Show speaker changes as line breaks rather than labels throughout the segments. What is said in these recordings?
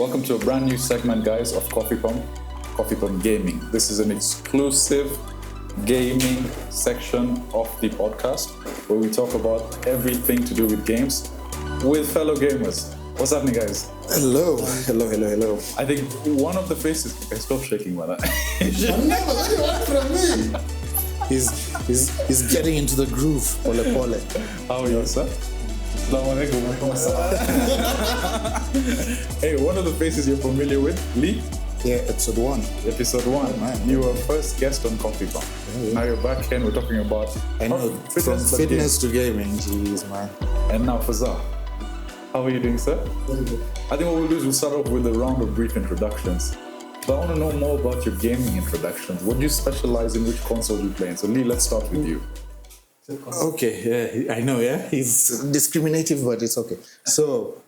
Welcome to a brand new segment, guys, of CoffeePump Gaming. This is an exclusive gaming section of the podcast where we talk about everything to do with games with fellow gamers. What's happening, guys?
Hello.
I think one of the faces... Okay, stop shaking, man.
Never, what do you want from me? He's getting into the groove. Pole.
How are you, sir? Hey, one of the faces you're familiar with, Lee?
Yeah, episode 1.
Episode 1.
Man.
You were first guest on CoffeePump.
Yeah.
Now you're back and we're talking about
From fitness to gaming. Jeez, man.
And now Fazal. How are you doing, sir?
Very good.
I think what we'll do is we'll start off with a round of brief introductions. But I want to know more about your gaming introductions. What do you specialize in? Which console do you play in? So Lee, let's start with you.
Okay, yeah, I know, yeah. He's discriminative, but it's okay. So,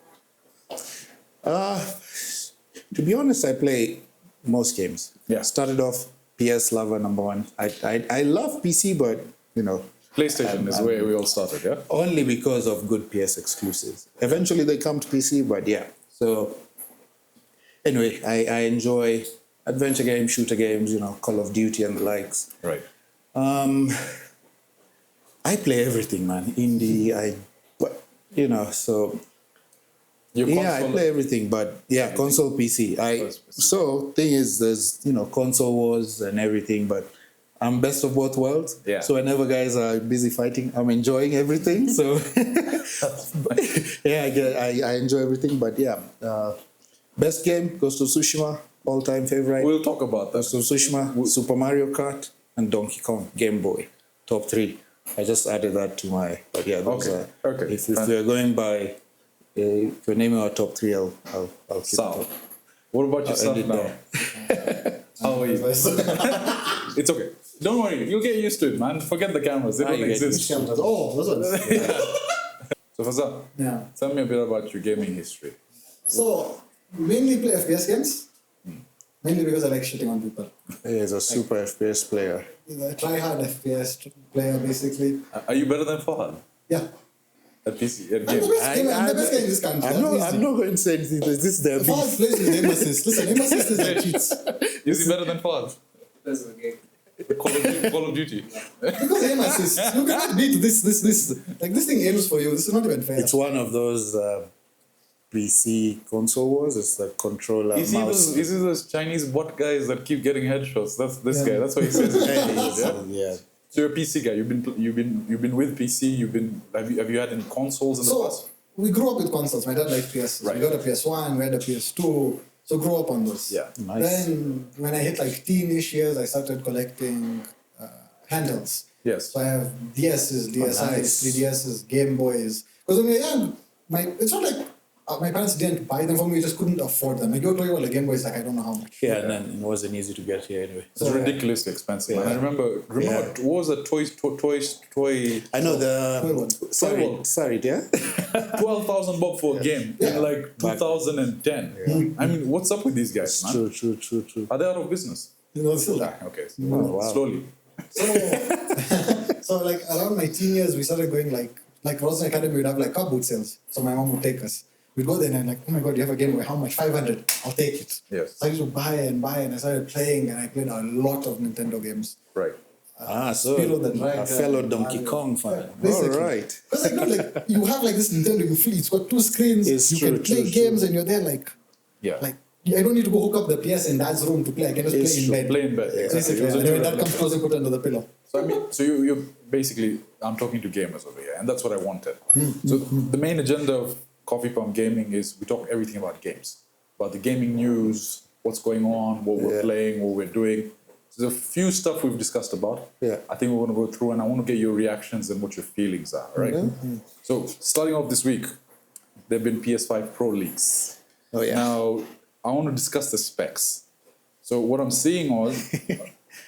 to be honest, I play most games.
Yeah.
Started off PS lover number 1. I love PC, but, you know,
PlayStation is where we all started, yeah?
only because of good PS exclusives. Eventually they come to PC, but yeah. So anyway, I enjoy adventure games, shooter games, you know, Call of Duty and the likes.
Right.
I play everything, man. Indie, so
Your
yeah, I
console-
play everything, but yeah, console PC. So thing is, there's console wars and everything, but I'm best of both worlds.
Yeah.
So whenever guys are busy fighting, I'm enjoying everything. So yeah, I enjoy everything. But yeah, best game Ghost of Tsushima, all-time favorite.
We'll talk about that.
Ghost of Tsushima, Super Mario Kart, and Donkey Kong Game Boy, top 3. I just added that to my. But yeah, those
Okay.
are.
Okay.
If we're going by, if you're naming our top 3, I'll keep
Sal,
it.
what about yourself
end it
now? How are you? It's okay. Don't worry. You'll get used to it, man. Forget the cameras. They don't
you get
exist.
Oh, those ones.
So Fazal,
Yeah.
tell me a bit about your gaming history.
So, mainly play FPS games. Mainly because I like shitting on people.
He's a super FPS player.
Try hard FPS player, basically.
Are you better than Fahad
Yeah.
at PC at
I'm the
games?
best gamer. I'm the best guy in this country.
I'm not going to say anything. This is their
If I
beef.
plays with aim assist, listen, aim assist is like cheats.
Is he better than Fahad?
That's okay.
Call of Duty.
Because aim assist, you cannot beat this. Like, this thing aims for you. This is not even fair.
It's one of those PC console wars. It's the controller
Is he
mouse.
those Chinese bot guys that keep getting headshots? That's this
Yeah.
guy. That's what he says.
Yeah.
So you're a PC guy. You've been with PC. Have you had any consoles in the
So,
past?
we grew up with consoles. My dad liked PS.
Right.
We got a PS1, we had a PS2. So, grew up on those.
Yeah.
Nice.
Then, when I hit like teenish years, I started collecting handhelds.
Yes.
So I have DSs, DSIs,
nice.
3DSs, Game Boys. Because when we were young, it's not like my parents didn't buy them for me, we just couldn't afford them. Like, you go to a Game Boy, it's like, I don't know how much.
Yeah, and then it wasn't easy to get here anyway.
It's ridiculously expensive. Man. I remember
Yeah.
what was the toy?
I know the.
Toy
Sorry, yeah.
12,000 bob for a game in like 2010. I mean, what's up with these guys, man?
True.
Are they out of business?
Still that.
Okay, so
Oh, wow.
slowly.
So like around my teen years, we started going like Ronin Academy would have like car boot sales. So my mom would take us. We'd go there and I'm like, oh my God, you have a Game Boy. How much? 500. I'll take it.
Yes.
So I used to buy and I started playing and I played a lot of Nintendo games.
Right.
So
Spyro the Dragon,
a fellow Donkey
Mario.
Kong fan.
Yeah, basically.
All right.
Because like you have like this Nintendo, you feel it's got 2 screens.
It's
you
true,
can play
true,
games and you're there like
Yeah.
I don't need to go hook up the PS in dad's room to play. I can just
It's
play in
true.
bed.
Play in bed. Exactly.
Basically,
It was a
and then when
new
dad comes closer, put it under the pillow.
So I mean, you're basically, I'm talking to gamers over here, and that's what I wanted. So the main agenda of Coffee Pump Gaming is we talk everything about games, about the gaming news, what's going on, what we're playing, what we're doing. So there's a few stuff we've discussed about.
Yeah.
I think we want to go through, and I want to get your reactions and what your feelings are. Right. So starting off this week, there've been PS5 Pro leaks.
Oh yeah.
Now, I want to discuss the specs. So what I'm seeing on,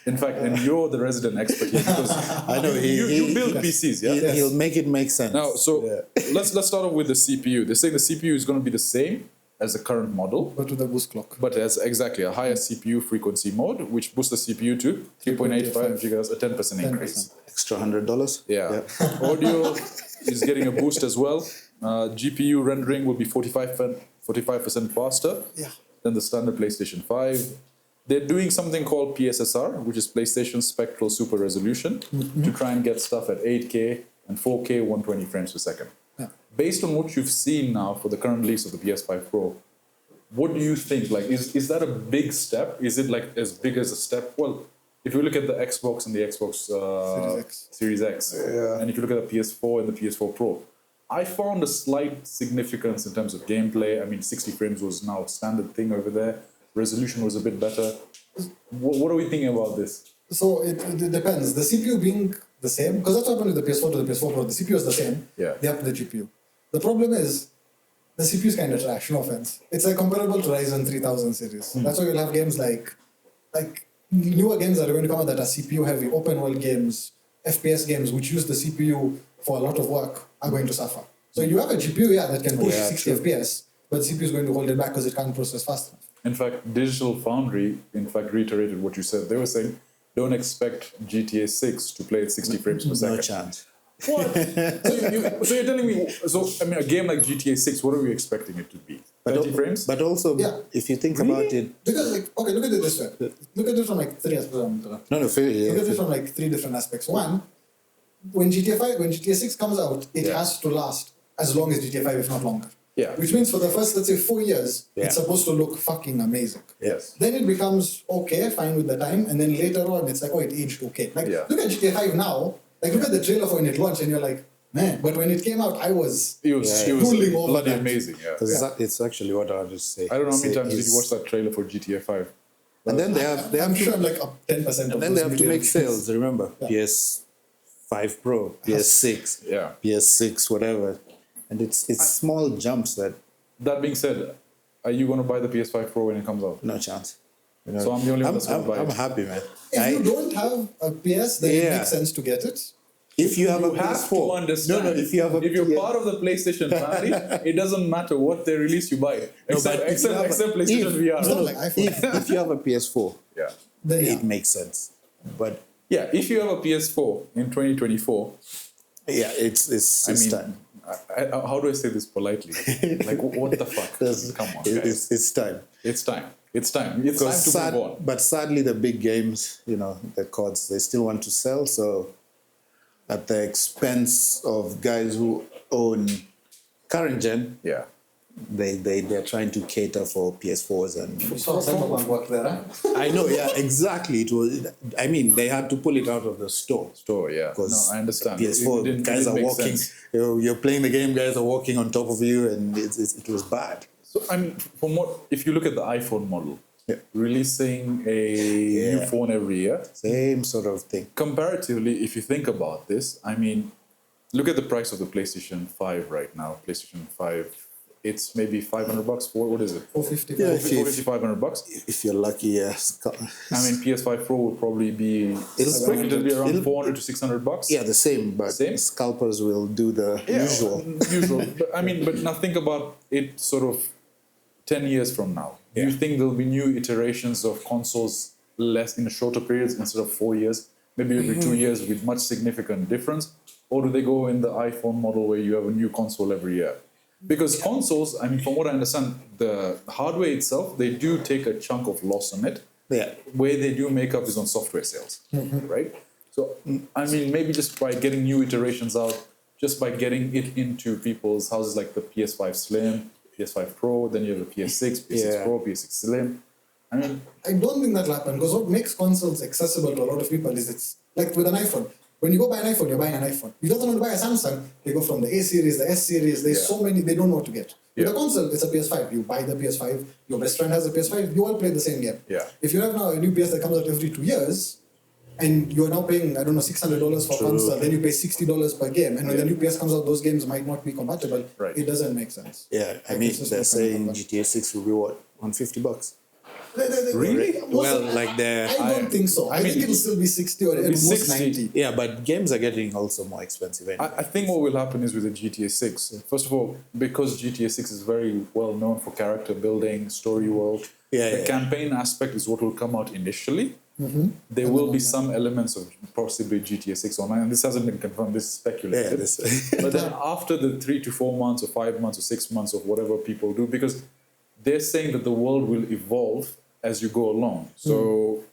in fact, and you're the resident expert here because
I know
you build PCs, yeah?
He'll make it make sense.
Now, so let's start off with the CPU. They're saying the CPU is going to be the same as the current model,
Go to the boost clock.
but it has exactly a higher CPU frequency mode, which boosts the CPU to 3.85 gigahertz, a 10% increase.
Extra $100.
Yeah. Audio is getting a boost as well. GPU rendering will be 45% 45% faster
Yeah.
than the standard PlayStation 5. They're doing something called PSSR, which is PlayStation Spectral Super Resolution, to try and get stuff at 8K and 4K 120 frames per second.
Yeah.
Based on what you've seen now for the current release of the PS5 Pro, what do you think? Like, is that a big step? Is it like as big as a step? Well, if you look at the Xbox and the Xbox Series X, and if you look at the PS4 and the PS4 Pro, I found a slight significance in terms of gameplay. I mean, 60 frames was now a standard thing over there. Resolution was a bit better. What are we thinking about this?
So it depends. The CPU being the same, because that's what happened with the PS4 to the PS4 Pro. The CPU is the same.
Yeah.
They have the GPU. The problem is the CPU is kind of trash. No offense. It's like comparable to Ryzen 3000 series. That's why you'll have games like newer games that are going to come out that are CPU heavy, open world games, FPS games, which use the CPU for a lot of work, are going to suffer. So you have a GPU, that can push 60 FPS, but the CPU is going to hold it back because it can't process fast enough.
In fact, Digital Foundry, reiterated what you said. They were saying, don't expect GTA 6 to play at 60 frames per second.
No chance.
What? So you're telling me, a game like GTA 6, what are we expecting it to be? 30 frames?
But also, if you think about it...
Because, look at it this way. Look at it from three aspects.
Look at
it from three different aspects. One, when GTA 6 comes out, it has to last as long as GTA 5, if not longer.
Yeah.
Which means for the first, let's say, 4 years, it's supposed to look fucking amazing.
Yes.
Then it becomes okay, fine with the time, and then later on, it's like, it aged okay. Look at GTA 5 now. Look at the trailer for when it launched, and you're like, man. But when it came out, I was cooling over
bloody
that.
amazing. Yeah.
It's actually what I was just saying.
I don't know how many times did you watch that trailer for GTA 5?
And then
I'm sure I'm like up 10%.
And then they have to make sales. Remember, PS5 Pro, PS6, PS6, whatever. And it's small jumps that.
That being said, are you going to buy the PS5 Pro when it comes out?
No chance.
So I'm the only one that's going to buy it.
I'm happy, man.
If you don't have a PS, then it makes sense to get it.
If you have a
PS4,
to
understand.
if you have a
if you're part of the PlayStation family, it doesn't matter what they release, you buy it. Except PlayStation VR.
It's not like iPhone.
If you have a PS4,
then
it makes sense. But
if you have a PS4 in 2024,
it's time.
How do I say this politely? Like, what the fuck? Come on, guys.
It's time.
It's time. It's time. It's time to move on.
But sadly, the big games, the CODs, they still want to sell. So at the expense of guys who own current gen, they're trying to cater for PS4s and.
So Cyberpunk worked there, huh?
I know, exactly. It was. I mean, they had to pull it out of the store.
Because I understand.
PS4 guys are walking. You're playing the game, guys are walking on top of you, and it was bad.
So if you look at the iPhone model, releasing a new phone every year,
same sort of thing.
Comparatively, if you think about this, look at the price of the PlayStation 5 right now. PlayStation 5. It's maybe $500. What is it?
450.
$500.
If you're lucky, yes.
PS5 Pro would probably be it'll be around $400 to $600.
Yeah, the same. But scalpers will do the usual.
But now think about it. Sort of 10 years from now. Do you think there'll be new iterations of consoles less in a shorter periods instead of 4 years, maybe every 2 years with much significant difference, or do they go in the iPhone model where you have a new console every year? Because consoles, from what I understand, the hardware itself, they do take a chunk of loss on it.
Yeah.
Where they do make up is on software sales, right? So, maybe just by getting new iterations out, just by getting it into people's houses, like the PS5 Slim, PS5 Pro, then you have the PS6, PS6 Pro, PS6 Slim.
I don't think that'll happen, because what makes consoles accessible to a lot of people is it's like with an iPhone. When you go buy an iPhone, you're buying an iPhone. You don't want to buy a Samsung, they go from the A series, the S series, there's so many, they don't know what to get. With a console, it's a PS5. You buy the PS5, your best friend has a PS5, you all play the same game.
Yeah.
If you have now a new PS that comes out every 2 years, and you're now paying, $600 for console, then you pay $60 per game, and when the new PS comes out, those games might not be compatible.
Right.
It doesn't make sense.
Yeah, they're saying GTA 6 will be what, $150?
Really?
I don't think so. I think it'll still be 60 or at most 90.
Yeah, but games are getting also more expensive anyway.
I think what will happen is with the GTA 6, first of all, because GTA 6 is very well known for character building, story world, the campaign aspect is what will come out initially. There will be some elements of possibly GTA 6 online, and this hasn't been confirmed, this is speculative. But then after the 3 to 4 months or 5 months or 6 months of whatever people do, because they're saying that the world will evolve as you go along. So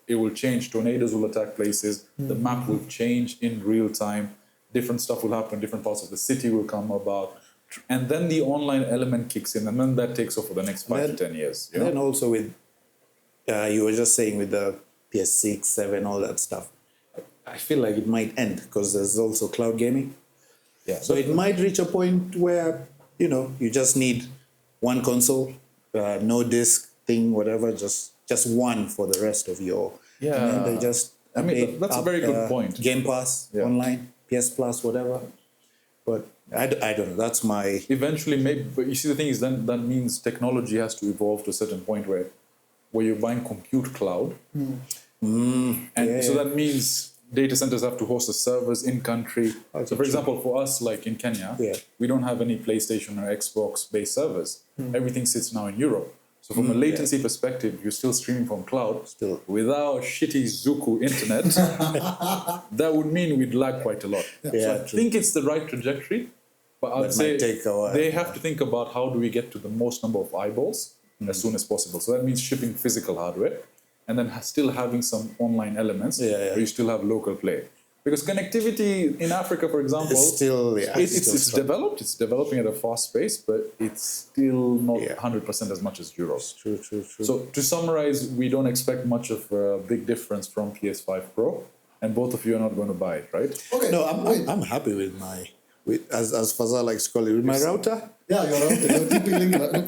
it will change. Tornadoes will attack places. The map will change in real time. Different stuff will happen. Different parts of the city will come about. And then the online element kicks in, and then that takes off for the next 5 to 10 years.
And then also with, you were just saying with the PS6, 7, all that stuff, I feel like it might end because there's also cloud gaming.
Yeah.
So it might reach a point where, you just need one console, no disc thing, whatever, just one for the rest of your...
Yeah.
And then they just...
that's a very good point.
Game Pass, online, PS Plus, whatever. But I don't know. That's my...
Eventually, maybe. But you see, the thing is, then that means technology has to evolve to a certain point where you're buying compute cloud. So that means data centers have to host the servers in country. So, for example, for us, like in Kenya, we don't have any PlayStation or Xbox-based servers. Everything sits now in Europe. So from a latency perspective, you're still streaming from cloud. Without shitty Zuku internet, that would mean we'd lag quite a lot. So I think it's the right trajectory, but I'd say they have to think about how do we get to the most number of eyeballs as soon as possible. So that means shipping physical hardware and then still having some online elements where you still have local play. Because connectivity in Africa, for example,
it's still,
it's developed. It's developing at a fast pace, but it's still not 100% as much as Europe.
True.
So to summarize, we don't expect much of a big difference from PS5 Pro, and both of you are not going to buy it, right?
Okay. No, I'm happy with my, as Fazal likes to call it, with my router.
Yeah, your router. Your TP-Link router.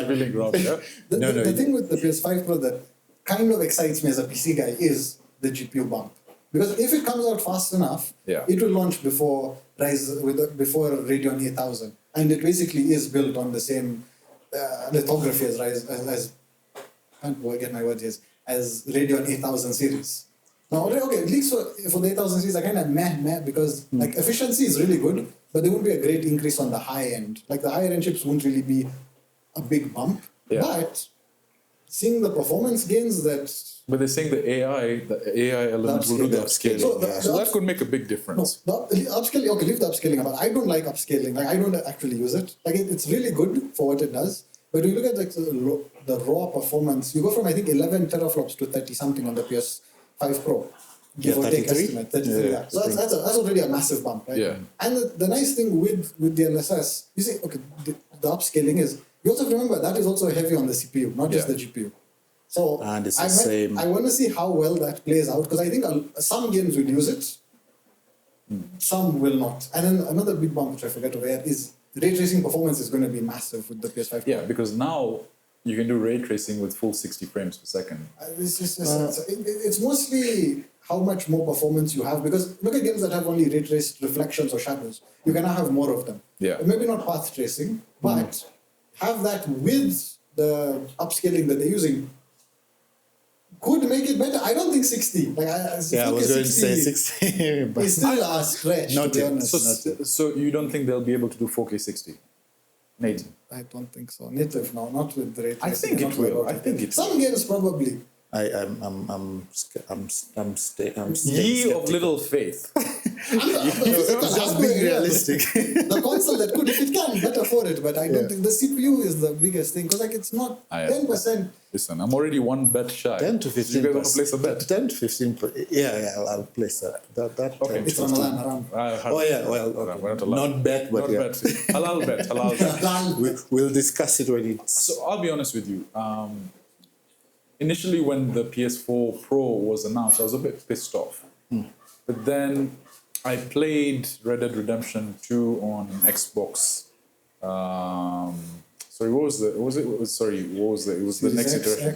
TP-Link router.
The thing with the PS5 Pro that kind of excites me as a PC guy is the GPU bump. Because if it comes out fast enough, it will launch before Radeon 8000, and it basically is built on the same lithography as can't get my words here, as Radeon 8000 series. Now, at least for the 8000 series, I kind of meh because like efficiency is really good, but there won't be a great increase on the high end. Like the higher end chips won't really be a big bump, but seeing the performance gains that.
But they're saying the AI element will do the upscaling. So that could make a big difference.
No, the upscaling, leave the upscaling, but I don't like upscaling. Like, I don't actually use it. Like, it's really good for what it does. But when you look at the raw performance, you go from, I think, 11 teraflops to 30-something on the PS5 Pro. Give or take estimate. 33, So that's already a massive bump, right?
Yeah.
And the nice thing with the LSS, you see, the upscaling is, you also have to remember that is also heavy on the CPU, not just the GPU. So
and it's the same.
I want to see how well that plays out because I think some games will use it, some will not. And then another big bump which I forget over here is ray tracing performance is going to be massive with the PS5 Pro.
Yeah, because now you can do ray tracing with full 60 frames per second.
It's mostly how much more performance you have because look at games that have only ray traced reflections or shadows. You can now have more of them.
Yeah.
Maybe not path tracing, but have that with the upscaling that they're using. Could make it better. I don't think 60. Like
I was going to say 60. But
it's still a stretch, to be honest.
So you don't think they'll be able to do 4K 60? Native?
I don't think so. Native, no, not with the ray tracing.
I think it will. I think it.
Some games probably.
I'm
Ye of little faith.
Just being realistic.
The console that could, if it can, better for it. But I don't think the CPU is the biggest thing because like it's not 10%.
Listen, I'm already one bet shy.
10 to 15.
You guys want to place a bet?
10 to 15. I'll place that.
Okay.
It's Ramadan around.
Not bet, but
not bet. Halal bet. Halal bet.
We'll discuss it when it's.
So I'll be honest with you. Initially, when the PS4 Pro was announced, I was a bit pissed off. But then I played Red Dead Redemption 2 on Xbox. Sorry, what was the? It was the next iteration.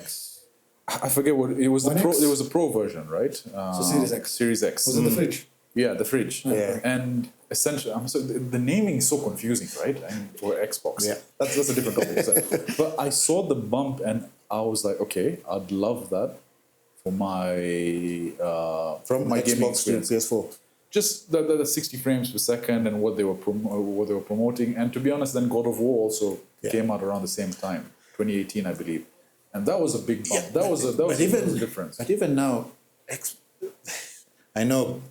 I forget what it was. It was a Pro version, right?
So Series X.
Series X.
Was it the fridge?
Yeah, the fridge.
Yeah.
And essentially, the naming is so confusing, right? And for Xbox.
Yeah.
That's a different topic. But I saw the bump and I was like, okay, I'd love that for my
from
my
Xbox to PS4.
Just the 60 frames per second and what they were promoting. And to be honest, then God of War also came out around the same time, 2018, I believe. And that was a big bump. That was a difference.
But even now, I know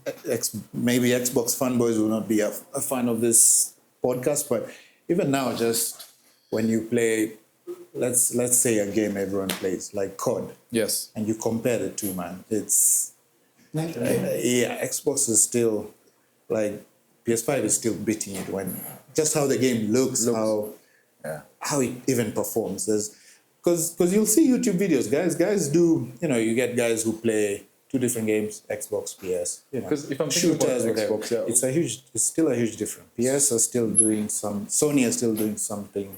maybe Xbox fanboys will not be a fan of this podcast, but even now, just when you play let's say a game everyone plays, like COD.
Yes.
And you compare the two, man. It's Xbox is still like PS5 is still beating it when just how the game looks. How it even performs. Because you'll see YouTube videos, guys do, you get guys who play two different games, Xbox, PS.
Because if I'm thinking about Xbox,
it's still a huge difference. PS are still doing Sony is still doing something.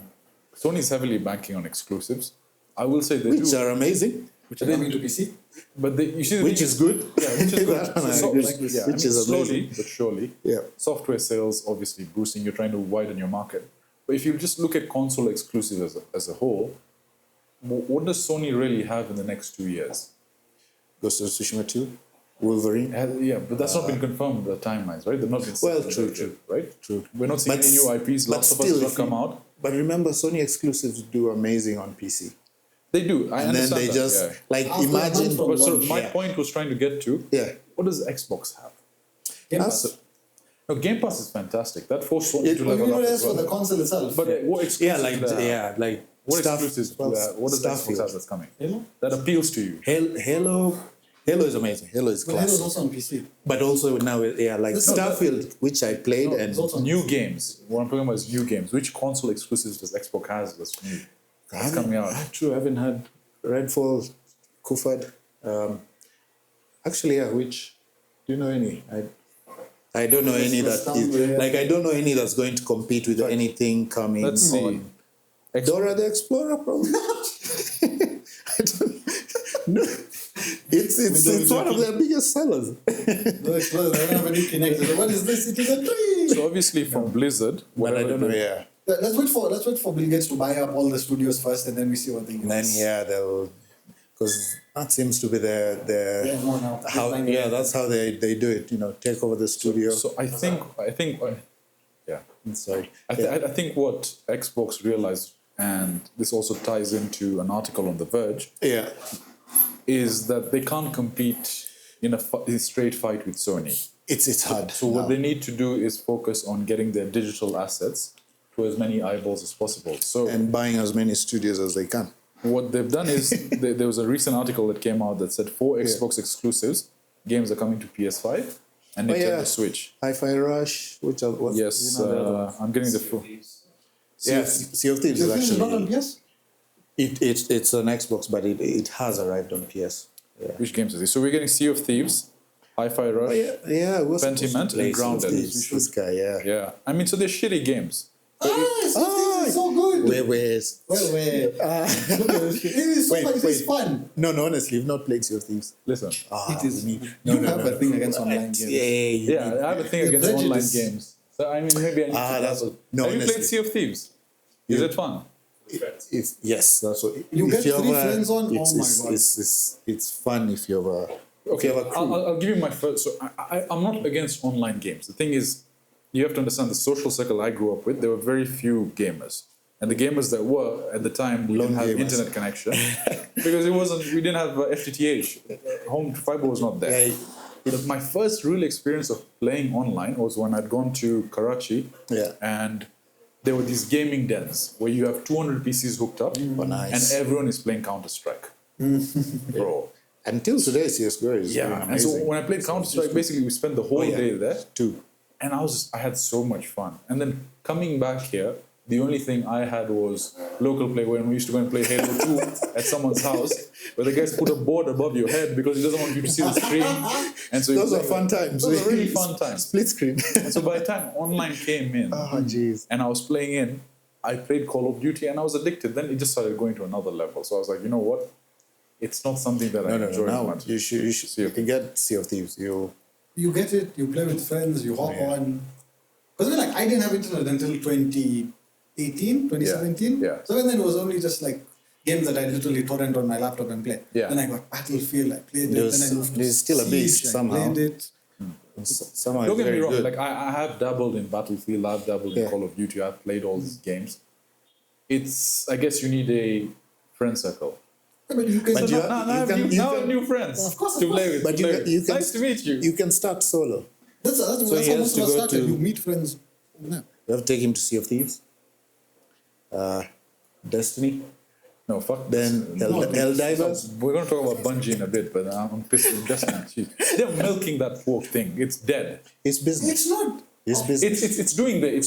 Sony is heavily banking on exclusives. I will say they
which are amazing.
Which are coming to PC.
But
which is good.
Yeah, which is good.
Which is
slowly
amazing.
but surely.
Yeah.
Software sales obviously boosting. You're trying to widen your market. But if you just look at console exclusives as a whole, what does Sony really have in the next 2 years?
Ghost of Tsushima 2, Wolverine.
But that's not been confirmed the timelines, right? They've not been
true,
right?
True.
We're not seeing any new IPs. Last of Us has not come out.
But remember, Sony exclusives do amazing on PC.
They do. I
and
understand
then they
that,
just imagine.
So my point was trying to get to.
Yeah.
What does Xbox have?
Game Pass.
No, Game Pass is fantastic. That forced Sony to level up as well.
For the console itself.
But what exclusives? What
stuff,
exclusives? What does Xbox have that's coming?
Halo?
That appeals to you.
Halo is amazing. Halo is
But
classic.
Halo's also on PC.
But also now, Starfield, which I played, and
New games. What I'm talking about is new games. Which console exclusives does Xbox has that's new? That's coming out.
True, I haven't had Redfall, Kufad. Which? Do you know any? I don't know any I don't know any that's going to compete with anything coming.
Let's see.
Dora the Explorer, probably. I don't know. It's one of their biggest sellers.
No Explorer, they don't have any connected. What is this? It is a tree.
So obviously from Blizzard,
but I don't know. Yeah.
Let's wait for Bill Gates to buy up all the studios first, and then we see what they do.
Then they'll, because that seems to be their that's how they do it. Take over the studio.
So I think
sorry.
I think what Xbox realized, and this also ties into an article on The Verge, is that they can't compete in a straight fight with Sony.
It's hard.
So what they need to do is focus on getting their digital assets to as many eyeballs as possible.
And buying as many studios as they can.
What they've done is, there was a recent article that came out that said 4 Xbox exclusives, games are coming to PS5 and Nintendo Switch.
Hi-Fi Rush, which are what?
Yes, I'm getting the full.
Sea of Thieves is actually
not on PS?
It's on Xbox, but it has arrived on PS. Yeah.
Which games is it? So we're getting Sea of Thieves, Hi-Fi Rush, Pentiment, and Grounded.
This guy,
Yeah, I mean, so they're shitty games.
It's so good.
Wait.
It's fun.
No, honestly, you've not played Sea of Thieves.
Listen.
It is. You have a thing against online games.
Yeah, I have a thing against online games. So, I mean, maybe I need to...
Have
you played Sea of Thieves? Is it fun?
Yes, that's what...
You get 3 friends on? Oh my God.
It's fun if you have a...
Okay, I'll give you my first... So I'm not against online games. The thing is, you have to understand the social circle I grew up with, there were very few gamers. And the gamers that were, at the time, we didn't have internet connection. Because we didn't have FTTH. Home fiber was not there. My first real experience of playing online was when I'd gone to Karachi. And there were these gaming dens where you have 200 PCs hooked up. And everyone is playing Counter-Strike. Bro.
Until today, CSGO is amazing.
And so when I played Counter-Strike, basically we spent the whole day there.
Too.
And I had so much fun. And then coming back here, the only thing I had was local play when we used to go and play Halo 2 at someone's house, where the guys put a board above your head because he doesn't want you to see the screen. And so
those are fun times.
Those are really fun times.
Split screen.
And so by the time online came in, and I was playing in, I played Call of Duty and I was addicted. Then it just started going to another level. So I was like, you know what? It's not something that I enjoy much.
You can get Sea of Thieves.
You get it, you play with friends, you hop on. Because I didn't have internet until 2017. So then it was only just like games that I literally torrent on my laptop and play. Then I got Battlefield, I played it. Then I moved to
there's still a beast somehow.
I played it.
Somehow
don't get me wrong, like I have dabbled in Battlefield, I've dabbled in Call of Duty, I've played all these games. I guess you need a friend circle.
But you can
have new friends
of course,
to play with.
But
nice to meet you.
You can start solo.
That's how most of us started. You meet friends.
You have to take him to Sea of Thieves. Destiny.
No, fuck.
Then
this.
Helldivers.
We're going to talk about Bungie in a bit, but I'm pissed with Destiny. Jeez. They're milking that poor thing. It's dead.
It's business.
It's not.
It's business.
It's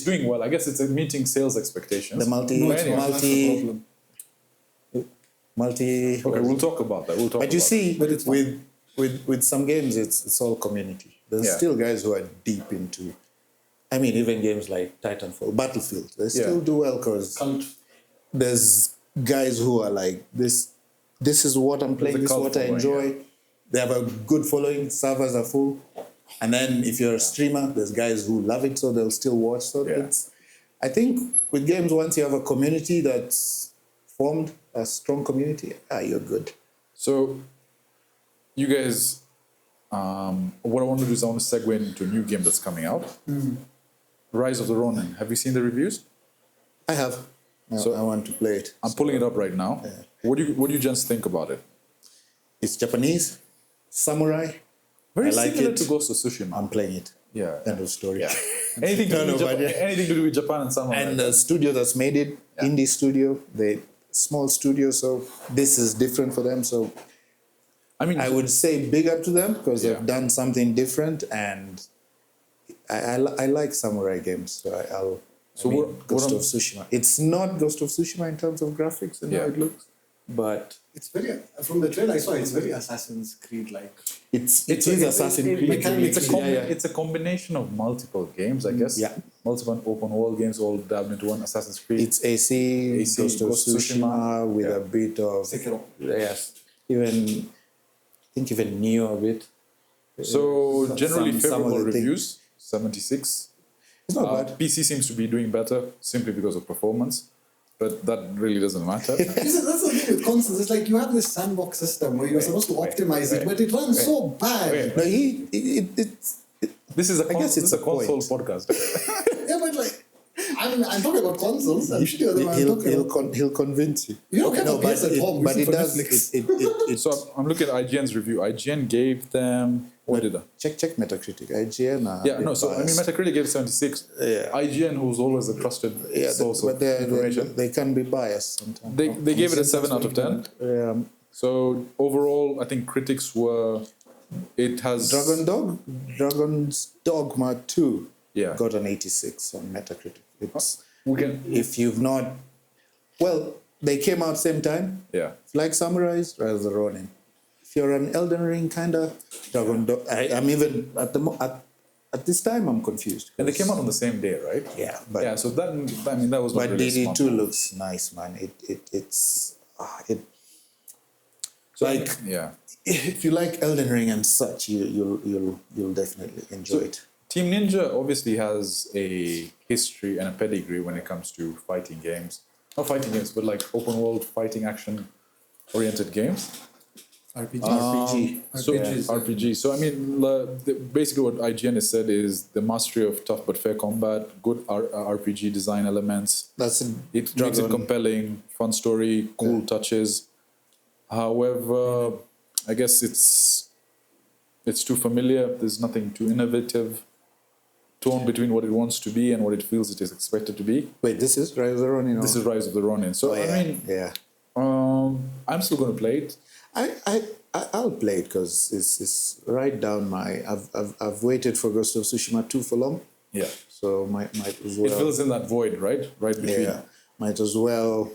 doing well. I guess it's meeting sales expectations.
The multi.
Okay, we'll talk about that.
But you see, with some games, it's all community. There's still guys who are deep into. I mean, even games like Titanfall, Battlefield, they still do well because there's guys who are like, this is what I'm playing, this is what I enjoy. Yeah. They have a good following, servers are full. And then if you're a streamer, there's guys who love it, so they'll still watch. So I think with games, once you have a community that's formed, a strong community, you're good.
So you guys, what I want to do is I want to segue into a new game that's coming out. Rise of the Ronin. Have you seen the reviews?
I have. So I want to play it.
I'm pulling it up right now. Yeah. What do you gents think about it?
It's Japanese, samurai.
Very similar to Ghost of Tsushima.
I'm playing it.
Yeah.
End of story.
Yeah. anything to do with Japan and samurai.
And the studio that's made it, indie studio, small studio, so this is different for them. So I would say big up to them because they've done something different, and I like samurai games. So Ghost of Tsushima. It's not Ghost of Tsushima in terms of graphics and how it looks, but
it's very, from the trailer I saw, it's very Assassin's Creed like.
It is Assassin's Creed.
It's a combination of multiple games, I guess. Yeah. Multiple open world games all dabbed into one. Assassin's Creed.
It's AC Ghost of Tsushima with a bit of
Sekiro.
Yes. I think even Neo a bit.
So generally favorable reviews. 76.
It's not bad.
PC seems to be doing better simply because of performance, but that really doesn't matter.
That's the thing with consoles. It's like you have this sandbox system where you're supposed to optimize it, but it runs so bad.
No,
this is a console podcast.
Yeah, but like, I'm talking about consoles. I'm sure
he'll convince you.
You don't get a PS at home.
But it does.
So I'm looking at IGN's review. IGN gave them. What did I
check Metacritic? IGN.
Metacritic gave 76.
Yeah.
IGN, who's always a trusted source of information,
they can be biased sometimes.
They gave it a 7 out of 10. So overall, I think critics were. It has
Dragon's Dogma 2. Yeah. Got an 86 on Metacritic. If you've not, they came out same time.
Yeah.
Like Samurais, Rise of the Ronin. If you're an Elden Ring kind of Dragon Dog, I'm even at this time I'm confused.
And they came out on the same day, right?
Yeah.
So that was.
But really DD2 looks nice, man. If you like Elden Ring and such, you'll definitely enjoy it.
Team Ninja obviously has a history and a pedigree when it comes to fighting games. Not fighting games, but like open world fighting action oriented games. RPG. So basically what IGN has said is the mastery of tough but fair combat, good RPG design elements. It makes it compelling, fun story, cool touches. However, I guess it's too familiar. There's nothing too innovative. Torn between what it wants to be and what it feels it is expected to be.
Wait, this is Rise of the Ronin?
This is Rise of the Ronin. So I'm still going to play it.
I'll play it because it's right down my. I've waited for Ghost of Tsushima 2 for long.
Yeah.
So might as well.
It fills in that void, right? Right between.
Yeah. Might as well.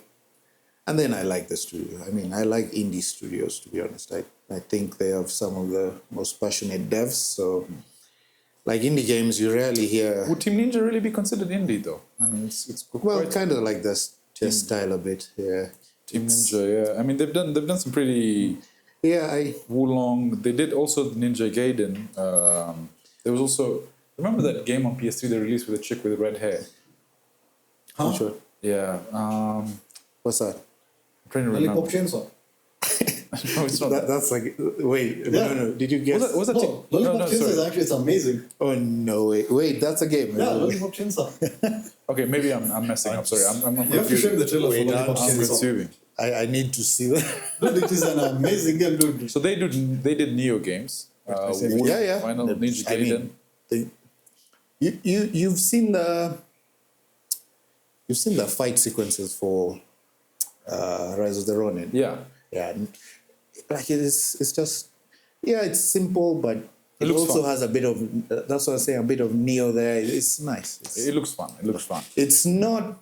And then I like the studio. I like indie studios, to be honest. I think they have some of the most passionate devs. So, like indie games, you rarely hear.
Would Team Ninja really be considered indie, though? It's
kind of like this style a bit. Yeah.
Team Ninja, yeah. They've done some pretty.
Yeah,
Wulong. They did also Ninja Gaiden. There was also remember that game on PS3 they released with a chick with red hair.
Huh? Sure.
Yeah.
What's that?
I'm trying to remember.
Lollipop Chainsaw.
No, it's not. That's like wait. Yeah. No. Did you guess?
Was that
Lollipop Chainsaw is actually amazing.
Oh no! Wait, that's a game.
Yeah, Lollipop Chainsaw.
Okay, maybe I'm messing up. Sorry, I'm
you have to show him the trailer for Lollipop Chainsaw.
I need to see that.
It is an amazing game, dude.
So they did Neo games. Final Ninja Gaiden.
You've seen the fight sequences for Rise of the Ronin.
Yeah.
Yeah. Like it's just, yeah, it's simple, but it also
fun.
has a bit of, that's what I say, a bit of Neo there. It's nice.
It looks fun. It looks fun.
It's not,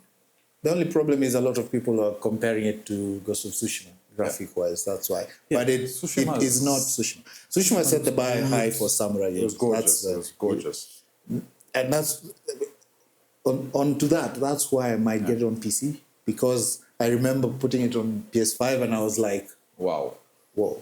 the only problem is a lot of people are comparing it to Ghost of Tsushima, graphic-wise, that's why.
Yeah,
But it is not Tsushima. Tsushima set the bar high for samurai games.
It was gorgeous. It was gorgeous.
And that's, on to that, that's why I might get it on PC, because I remember putting it on PS5 and I was like,
wow.
Whoa.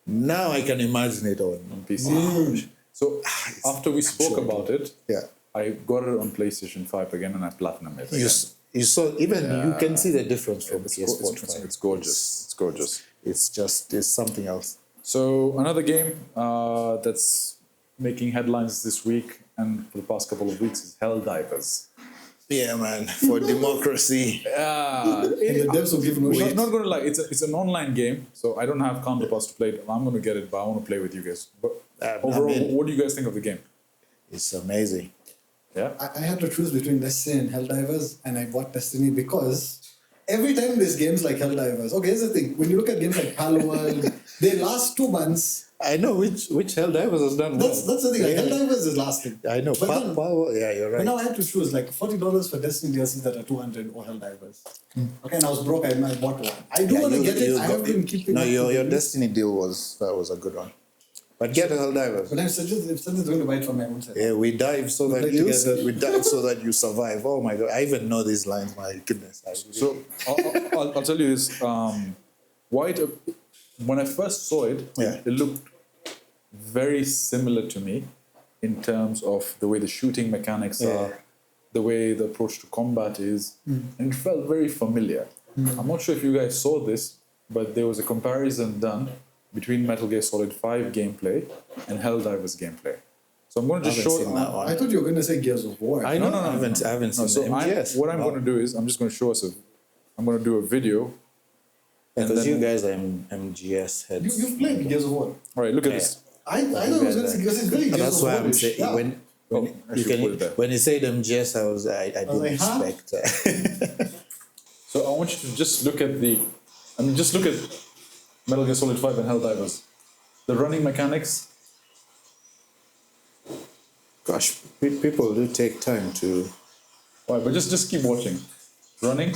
Now I can imagine it on
PC. So after we spoke about it,
yeah,
I got it on PlayStation 5 again and I platinumed it again.
You saw, even you can see the difference from PS4 to 5.
It's gorgeous. It's gorgeous.
It's something else.
So another game that's making headlines this week and for the past couple of weeks is Helldivers.
Yeah, man, for democracy.
And the devs will give no shit.
Not gonna lie, it's an online game, so I don't have counterparts to play it. I'm gonna get it, but I want to play with you guys. But overall, what do you guys think of the game?
It's amazing.
Yeah,
I had to choose between Destiny and Helldivers, and I bought Destiny because every time there's games like Helldivers. Okay, here's the thing: when you look at games like Palworld, they last 2 months.
I know which Helldivers has done well.
That's the thing. Like, Helldivers is lasting.
I know.
But then,
Yeah, you're right.
but now I had to choose like $40 for Destiny DLCs that are 200 or Helldivers. Okay, and I was broke. I bought one. I do want to get it. I have been keeping.
No, your Destiny deal was a good one. But get a Helldivers.
But if Sajid's going to buy it from my own side.
Yeah, we dive so that you survive. Oh my God, I even know these lines. My goodness.
So I'll tell you this. When I first saw it, it looked very similar to me in terms of the way the shooting mechanics are, the way the approach to combat is, and it felt very familiar. I'm not sure if you guys saw this, but there was a comparison done between Metal Gear Solid 5 gameplay and Helldivers gameplay. So I'm going to just show
that one.
I thought you were going to say Gears of War.
I haven't seen
so
the MGS.
what I'm going to do is I'm just going to show us I'm going to do a video.
Because you guys are MGS heads.
You've played Gears of War.
All right, look at this.
I know it was going to say because it's very Gears
That's
of
why
War.
I'm saying when you said MGS, I didn't expect.
So I want you to just look at Metal Gear Solid 5 and Helldivers. The running mechanics.
Gosh, people do take time to.
All right, but just keep watching. Running.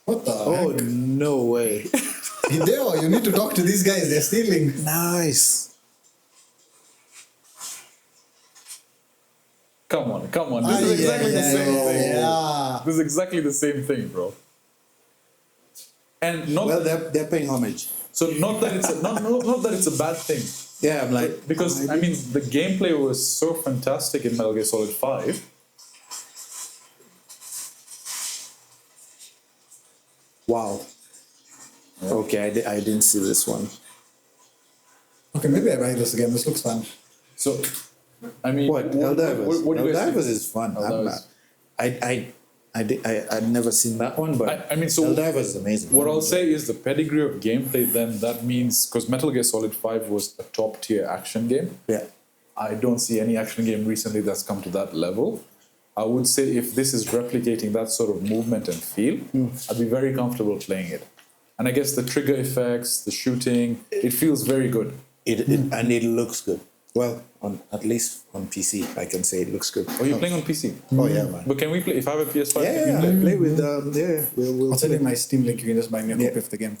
What the
Oh,
heck?
no way.
Hideo, you need to talk to these guys. They're stealing.
Nice.
Come on. This is exactly the same thing.
Yeah.
This is exactly the same thing, bro. And
They're paying homage.
So not that it's a bad thing.
Yeah, I'm like
Because I mean the gameplay was so fantastic in Metal Gear Solid 5.
Wow. Okay, I didn't see this one.
Okay, maybe I buy this again. This looks fun.
So, I mean,
What Helldivers?
What do you guys
Helldivers
think?
is fun.
Helldivers.
I'd never seen that one, but
I mean, so
Helldivers is amazing.
What I'll say is the pedigree of gameplay. Then that means because Metal Gear Solid 5 was a top tier action game.
Yeah.
I don't see any action game recently that's come to that level. I would say if this is replicating that sort of movement and feel, I'd be very comfortable playing it. And I guess the trigger effects, the shooting, it feels very good.
And it looks good. Well, at least on PC, I can say it looks good.
Oh, you're playing on PC?
Oh yeah, man.
But can we play? If I have a PS5,
Yeah,
can we play?
play with we'll
I'll send you my Steam link. You can just buy me a copy of the game.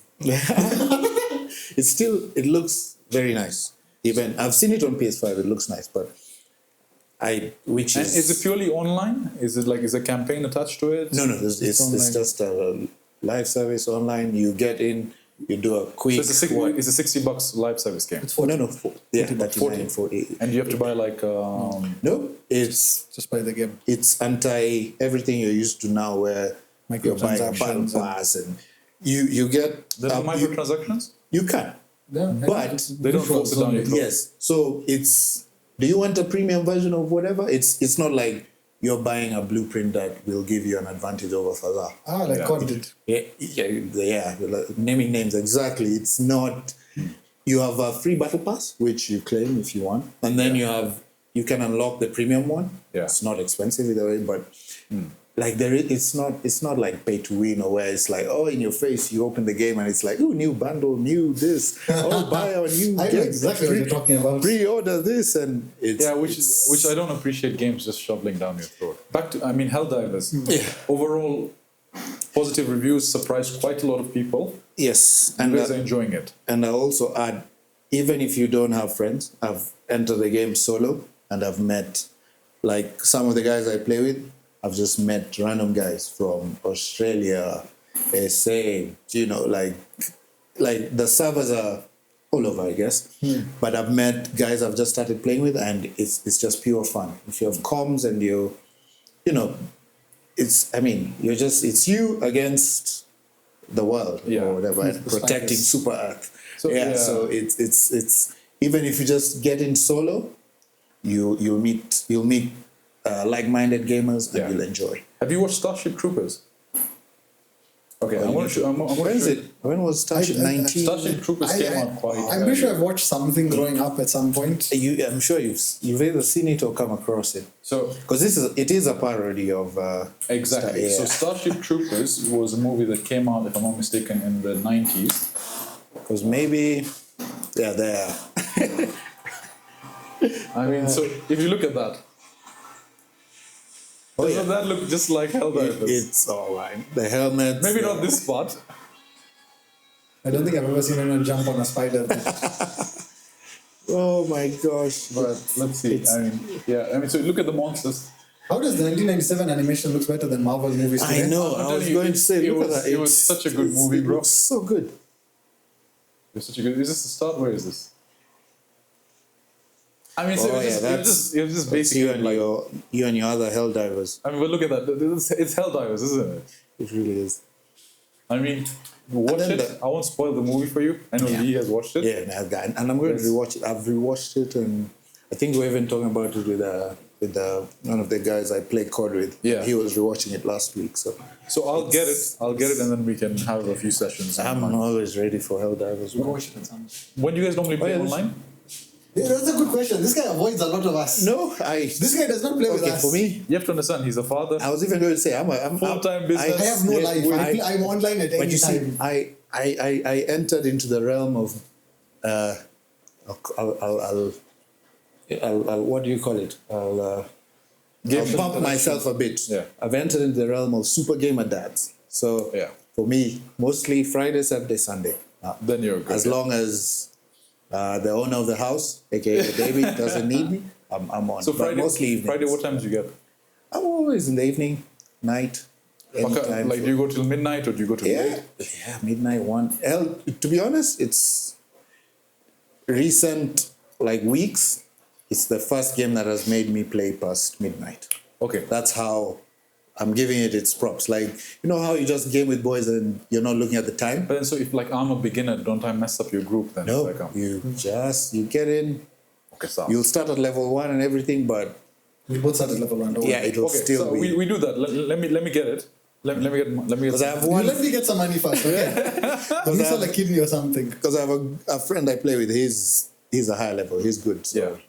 It looks very nice. Even I've seen it on PS5. It looks nice, but
Is it purely online? Is a campaign attached to it?
No. It's just a live service online. You get in, you do a quick.
So it's a $60 live service game.
It's 40.
No. 40.
And you have to buy like.
No, it's
Just buy the game.
It's anti everything you're used to now, where you're buying a battle pass and you get.
There's no microtransactions?
You can,
Yeah,
but
They don't force it down your throat.
yes. So it's. Do you want a premium version of whatever? It's not like you're buying a blueprint that will give you an advantage over further.
like COD did.
Yeah. Naming names exactly. It's not. You have a free battle pass, which you claim if you want, and then you can unlock the premium one.
Yeah.
It's not expensive either way, but like it's not like pay to win or where it's like, oh, in your face you open the game and it's like, oh, new bundle, new this, oh, buy our new
I know exactly what you're talking about.
Pre-order this, and it's
which I don't appreciate games just shoveling down your throat. Back to Helldivers.
Yeah.
Overall, positive reviews surprised quite a lot of people.
Yes,
And you guys are enjoying it.
And I also add, even if you don't have friends, I've entered the game solo and I've met, like, some of the guys I play with, I've just met random guys from Australia, SA, you know, like the servers are all over, I guess. But I've met guys I've just started playing with, and it's just pure fun. If you have comms and you know, it's you against the world or whatever, and protecting Super Earth. So it's even if you just get in solo, you'll meet like-minded gamers and you'll enjoy.
Have you watched Starship Troopers? Okay,
when was Starship 19?
Starship Troopers came out quite.
I'm pretty sure I've watched something growing up at some point.
I'm sure you've either seen it or come across it.
So,
because it is a parody of
exactly. So Starship Troopers was a movie that came out, if I'm not mistaken, in the 90s.
Because maybe there.
I mean, so if you look at that. Doesn't that look just like Helldivers?
It's all right. The helmet.
Maybe not this part.
I don't think I've ever seen anyone jump on a spider.
Oh my gosh.
But let's see. So look at the monsters.
How does the 1997 animation look better than Marvel movies today?
I know. I was going to say, look at that. It was such a good movie, bro.
It's so good.
It was such a good. Is this the start? Where is this? I mean, so it was just basically
you and your other Helldivers.
I mean, but look at that. It's Helldivers, isn't it?
It really is.
I mean, watch it. I won't spoil the movie for you. I know Lee has watched it.
Yeah, and I'm going to rewatch it. I've rewatched it, and I think we're even talking about it with one of the guys I play COD with.
Yeah,
he was rewatching it last week. So
I'll get it, and then we can have a few sessions.
I'm always ready for Helldivers.
When do you guys normally play online?
Yeah, that's a good question. This guy avoids a lot of us.
No,
this guy does not play with us.
For me,
you have to understand, he's a father.
I was even going to say I'm
full-time business.
I have no life. I'm online at any time.
I entered into the realm of I'll what do you call it? I'll pump myself a bit.
Yeah.
I've entered into the realm of super gamer dads. So for me, mostly Friday, Saturday, Sunday.
Then you're good.
As long as the owner of the house, aka the baby, doesn't need me, I'm on.
So Friday,
mostly evenings.
Friday, what time do you get?
I'm always in the evening, night. Anytime.
Like, do you go till midnight or do you go till late?
Yeah, midnight, 1. To be honest, it's recent weeks. It's the first game that has made me play past midnight.
Okay.
That's how I'm giving it its props. Like, you know how you just game with boys and you're not looking at the time?
But then, so if I'm a beginner, don't I mess up your group then?
No, you get in.
Okay, so
you'll start at level 1 and everything, but
we both start at level 1.
Yeah, it'll still
so
be.
We do that. Let me get it. Let me get.
Because I have
one. Let me get some money first, okay? You sell a kidney or something.
Because I have a friend I play with. He's a higher level. He's good. So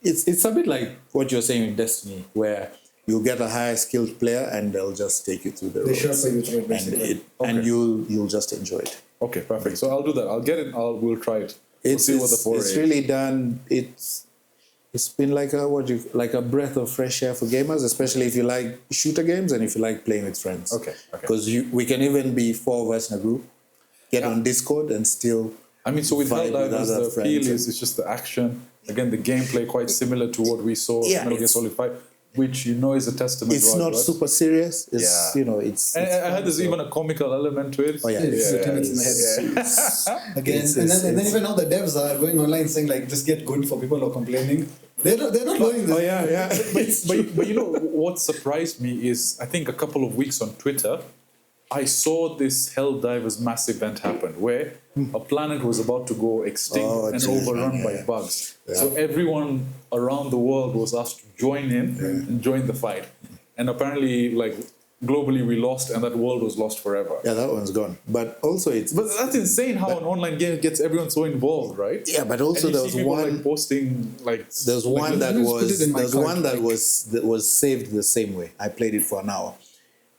it's a bit like what you're saying in Destiny, where you'll get a higher skilled player and they'll just take you through the roads.
They sure you through it, basically.
And you'll just enjoy it.
Okay, perfect. So I'll do that. I'll get it. We'll try it. We'll see what the foray
is. It's really done. It's been like a breath of fresh air for gamers, especially if you like shooter games and if you like playing with friends.
Okay.
Because we can even be 4 of us in a group, get on Discord and still.
I mean, so with Helldivers, the appeal is it's just the action. Again, the gameplay quite similar to what we saw in Metal Gear Solid 5, which is a testament.
It's not super serious. It's it's.
And I heard there's even a comical element to it.
Oh yeah,
it's the tenets in the head. Again, and then even now the devs are going online saying just get good for people who are complaining. They're not doing this.
Oh yeah.
But what surprised me is I think a couple of weeks on Twitter, I saw this Helldivers mass event happen where a planet was about to go extinct and overrun by bugs. Yeah. So everyone around the world was asked to join in and join the fight. And apparently, globally we lost and that world was lost forever.
Yeah, that one's gone. But also
But that's insane how an online game gets everyone so involved, right?
Yeah, but also
and you
there was
see people,
one
like, posting like
there's one that
was
was saved the same way. I played it for an hour,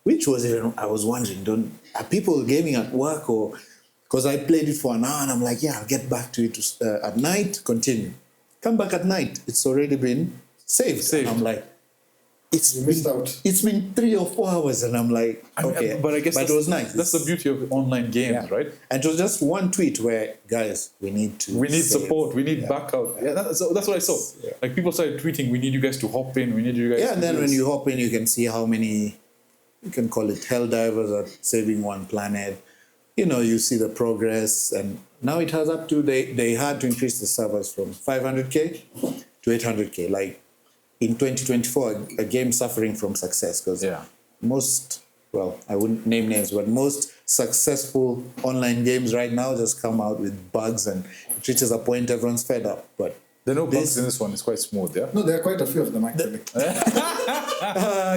which was even I was wondering, are people gaming at work or because I played it for an hour and I'm like, yeah, I'll get back to it at night, continue. Come back at night, it's already been saved. And I'm like, it's been 3 or 4 hours, and I'm like, okay,
but I guess
it was nice.
That's the beauty of online games, right?
And it was just one tweet where, guys, we need
support, we need backup. Yeah, that's what I saw. Yeah. Like people started tweeting, we need you guys to hop in, we need you guys.
Yeah, and then when you hop in, you can see how many, you can call it hell divers are saving one planet. You know, you see the progress, and now it has up to they had to increase the servers from 500k to 800k. Like, in 2024, a game suffering from success because most, well, I wouldn't name names, but most successful online games right now just come out with bugs and it reaches a point everyone's fed up. But
there are no bugs in this one, it's quite smooth, yeah?
No, there are quite a few of them actually.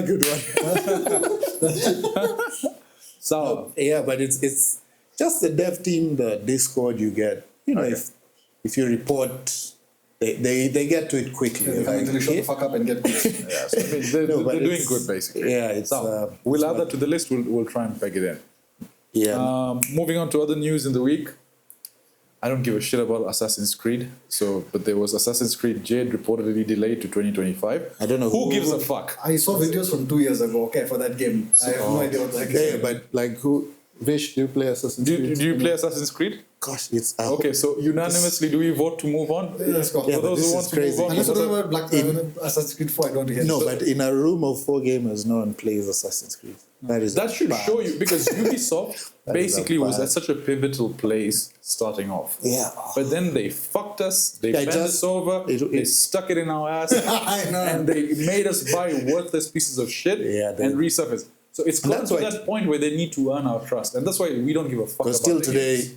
Good one.
So,
yeah, but it's just the dev team, the Discord you get, you know, if you report, they get to it quickly.
They can shut the fuck up and get this.
Yeah, so they're doing good basically.
Yeah, it's
we'll add that to the list. We'll try and peg it in.
Yeah.
Moving on to other news in the week. I don't give a shit about Assassin's Creed. But there was Assassin's Creed Jade reportedly delayed to 202025.
I don't know
who gives a fuck.
I saw videos from 2 years ago. Okay, for that game. I have no idea what that game.
Yeah, but like who? Vish, do you play Assassin's Creed?
Do you play Assassin's Creed?
Gosh, it's
okay. So unanimously, do we vote to move on?
Let's go.
Yeah,
for
those who want to move on.
Unless you don't Black Assassin's Creed 4, I don't hear.
No, but in a room of 4 gamers, no one plays Assassin's Creed.
That should show you because Ubisoft basically was at such a pivotal place starting off.
Yeah.
But then they fucked us. They bent us over. They stuck it in our ass.
I know.
And they made us buy worthless pieces of shit and resurface. So it's gotten to that point where they need to earn our trust, and that's why we don't give a fuck.
Because still today,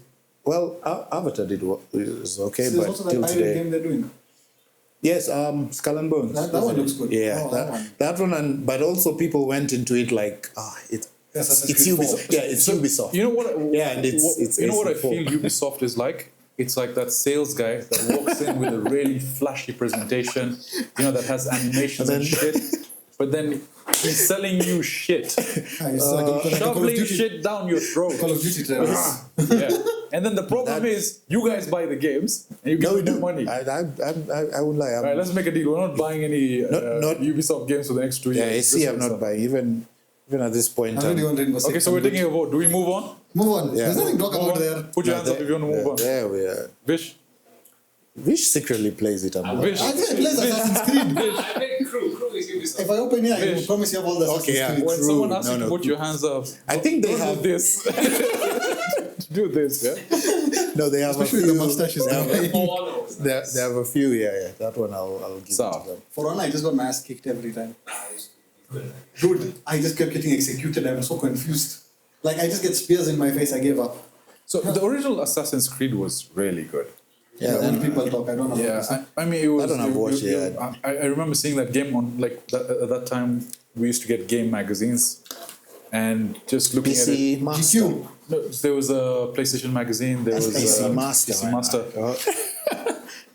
well, Avatar is okay,
so
but
also
till
that
today,
game they're doing.
Yes, Skull and Bones.
That one looks good.
Yeah, that one, but also people went into it like, it's Ubisoft. Yeah, it's Ubisoft.
You know what?
Yeah, and it's
you know what I feel Ubisoft is like. It's like that sales guy that walks in with a really flashy presentation, that has animations and shit, but then he's selling you shit. Shoveling shit down your throat.
Call of Duty trailers.
Yeah. And then the problem is, you guys buy the games and you get no money.
I wouldn't lie.
All right, let's make a deal. We're not buying any not Ubisoft games for the next 2 years.
Yeah, I see. I'm not buying even at this point.
Okay, so we're taking a vote. Do we move on?
Move on.
Yeah.
There's nothing to talk about there.
Put your hands up if you want to move on.
There we are.
Vish
secretly plays it.
I think it plays Assassin's Creed.
I think Crew is Ubisoft.
If I open here, I promise you have all the Assassin's Creed.
When someone asks you to put your hands up,
I think they have
this. Do this, yeah?
No, they have
especially
a few.
the mustaches.
They have a few, yeah. That one I'll give to them.
For Ronin, I just got my ass kicked every time. Dude, I just kept getting executed. I was so confused. Like, I just get spears in my face. I gave up.
So the original Assassin's Creed was really good.
Yeah, when people talk, I don't know.
Yeah, I mean, it was.
I don't have watched it.
I remember seeing that game on at that time. We used to get game magazines, and just looking at it.
Master.
GQ.
No, there was a PlayStation magazine. There was
PC Master.
PC Master.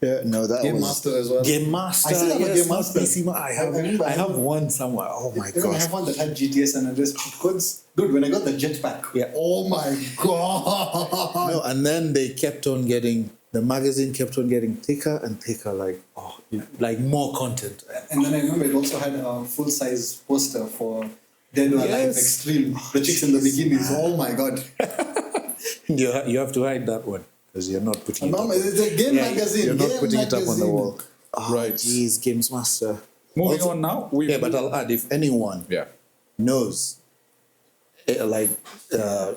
Yeah, no, that
Game
was
Master as well.
Game Master.
I still have a Game Master.
PC I have one somewhere. Oh my god!
I have one that had GTS and address cheat codes. Dude, when I got the jetpack.
Yeah.
Oh my god.
No, and then they kept on getting. The magazine kept on getting thicker and thicker, like more content.
And then I remember it also had a full-size poster for Dead or Alive Extreme. The chicks in the bikinis. Oh my god.
You have to hide that one because you're not putting it up.
It's a game magazine.
You're not putting it up on the wall.
Right.
Jeez, Games Master.
Moving on now.
But I'll add, if anyone knows,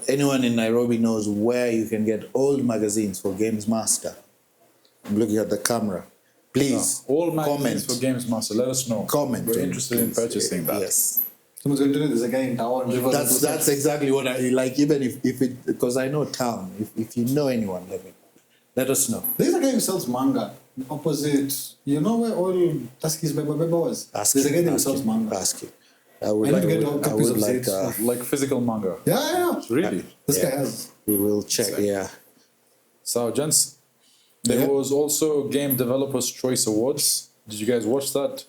anyone in Nairobi knows where you can get old magazines for Games Master. I'm looking at the camera. Please,
all magazines
comment.
for Games Master. Let us know.
Comment.
We're interested in purchasing that.
Yes.
Someone's going to do there's a guy in town.
That's exactly what I like. Even if it, because I know town. If you know anyone, let us know.
There's a guy who sells manga opposite. You know where all Tuskie's Beba was? There's a guy who sells manga.
Ask him. I would
I need
like.
to get
I
copies
would
of
like.
Zeds.
Like physical manga.
Yeah.
Really?
This
Yeah.
guy has.
We will check. Yeah.
So, gents, there
Yeah.
was also Game Developers Choice Awards. Did you guys watch that?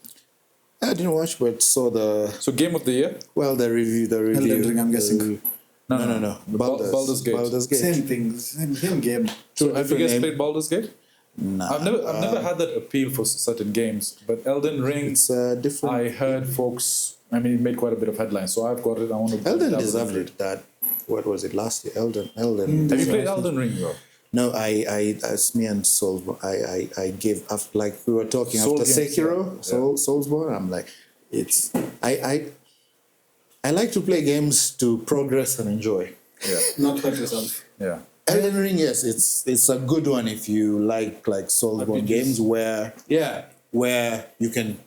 I didn't watch, but saw the
So, Game of the Year?
well the review.
Elden Ring, I'm
the
guessing.
review.
No. Baldur's Gate.
Baldur's Gate.
Same thing. Same game.
So, have you guys
name.
played Baldur's Gate?
Nah,
I've never had that appeal for certain games, but Elden Ring,
it's different.
I heard folks. I mean, it made quite a bit of headlines, so I've got it. I want to.
Elden deserved it. That what was it last year? Elden.
Have you played Elden Ring, bro?
No, I as me and Soulsborne, I gave after like we were talking
Soul
after
games,
Sekiro,
yeah.
Soulsborne. I'm like, it's I like to play games to progress and enjoy.
Yeah,
Not hurt yourself.
yeah.
Elden Ring, yes, it's a good one if you like Soulsborne games where you can.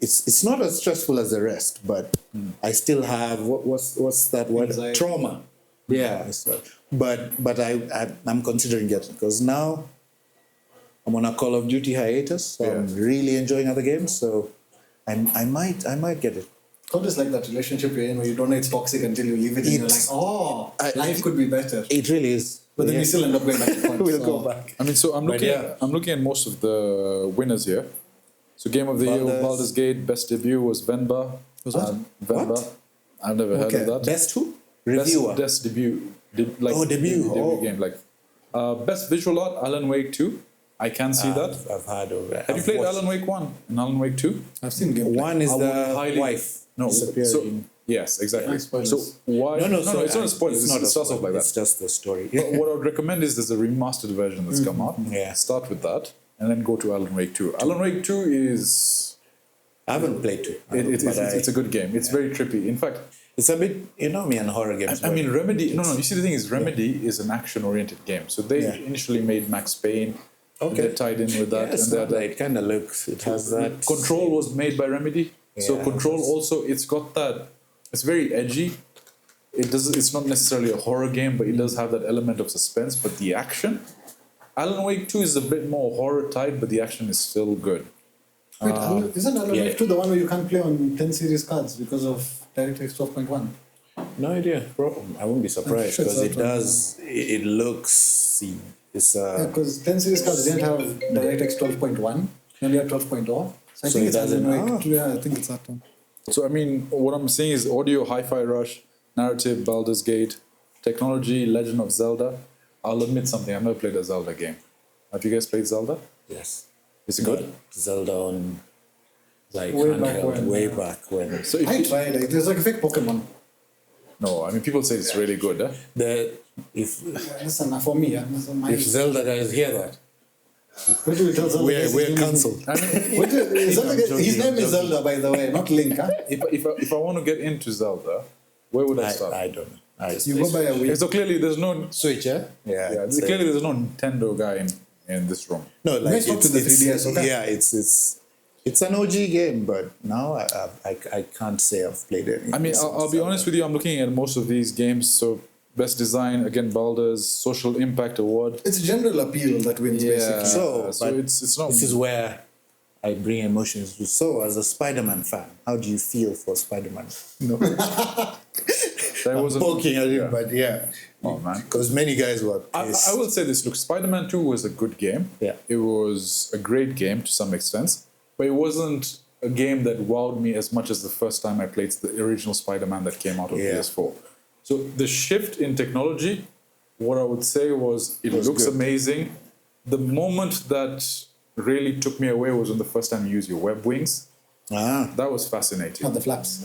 It's not as stressful as the rest, but I still have what's that word?
Anxiety.
Trauma. Yeah, but I'm considering getting because now I'm on a Call of Duty hiatus. So I'm really enjoying other games, so I might get it.
How does like that relationship you're in where you don't know it's toxic until you leave it and you're like, life could be better.
It really is.
But then we still end up going back to points.
We'll
so.
go back.
I mean, so I'm looking at most of the winners here. So Game of the Year was Baldur's Gate. Best debut was Venba.
Was what?
Venba.
What?
I've never heard of that.
Best who? Reviewer.
Best debut. Debut
debut.
game. Like best visual art, Alan Wake 2. I can see that.
I've heard of it.
Have you played Alan Wake 1 and Alan Wake 2?
I've seen gameplay.
One is
I
the
would highly-
wife.
No,
disappearing.
so yes, exactly.
No spoilers.
So why?
No,
it's not a spoiler. It's
not
it starts off like that.
It's just the story.
But what I would recommend is there's a remastered version that's come out.
Yeah.
Start with that and then go to Alan Wake 2. Alan Wake 2 is
I haven't played it.
it's a good game. It's very trippy. In fact,
It's a bit, me and horror games.
I mean Remedy. No. You see, the thing is, Remedy is an action-oriented game. So they initially made Max Payne.
Okay.
They're tied in with that, and they're
it kind of looks. It has that.
Control was made by Remedy. So
Yeah.
Control also, it's got that. It's very edgy. It's not necessarily a horror game, but it does have that element of suspense. But the action, Alan Wake 2 is a bit more horror type, but the action is still good.
Wait, isn't Alan Wake 2 the one where you can't play on 10 series cards because of DirectX 12.1?
No idea, bro. I won't be surprised
sure
because
it's
it
out on-
does. It looks. It's
Because 10 series cards didn't have DirectX 12.1, only had 12.0. So I
So
think
it
it's Alan
doesn't-
Wake
ah.
2. Yeah, I think it's that one.
So I mean, what I'm saying is audio, Hi-Fi Rush, narrative, Baldur's Gate, technology, Legend of Zelda. I'll admit something. I've never played a Zelda game. Have you guys played Zelda?
yes.
Is it good?
Zelda on like
Way back
handheld,
when,
way
yeah.
back when.
So if
I
you,
tried it. It's like a fake Pokemon.
no, I mean people say it's really good.
The if
Listen, for me, that's my.
if Zelda guys hear that,
What do we tell Zelda?
we're cancelled.
I mean,
What do- Zelda guy- his name is
joking.
Zelda, by the way, not Link. Huh?
if I want to get into Zelda, where would I start?
I don't know.
You go by a
Okay,
Wii.
so clearly there's no
Switch, yeah.
clearly there's no Nintendo guy in this room.
No, like
Let's talk to the 3DS, okay?
Yeah, it's an OG game, but now I can't say I've played it.
I mean, I'll be honest with you. I'm looking at most of these games. So best design again, Baldur's Social Impact Award.
It's general appeal that wins, basically.
So
but
it's not.
This is where I bring emotions to. So, as a Spider-Man fan, how do you feel for Spider-Man?
No. That wasn't
Poking at him, but yeah.
Oh man.
Because many guys were pissed.
I will say this. Look, Spider-Man 2 was a good game.
Yeah.
It was a great game to some extent, but it wasn't a game that wowed me as much as the first time I played the original Spider-Man that came out on
Yeah.
PS4. So the shift in technology, what I would say was it looks
good.
amazing. The moment that really took me away was when the first time you use your web wings. That was fascinating.
Not the flaps.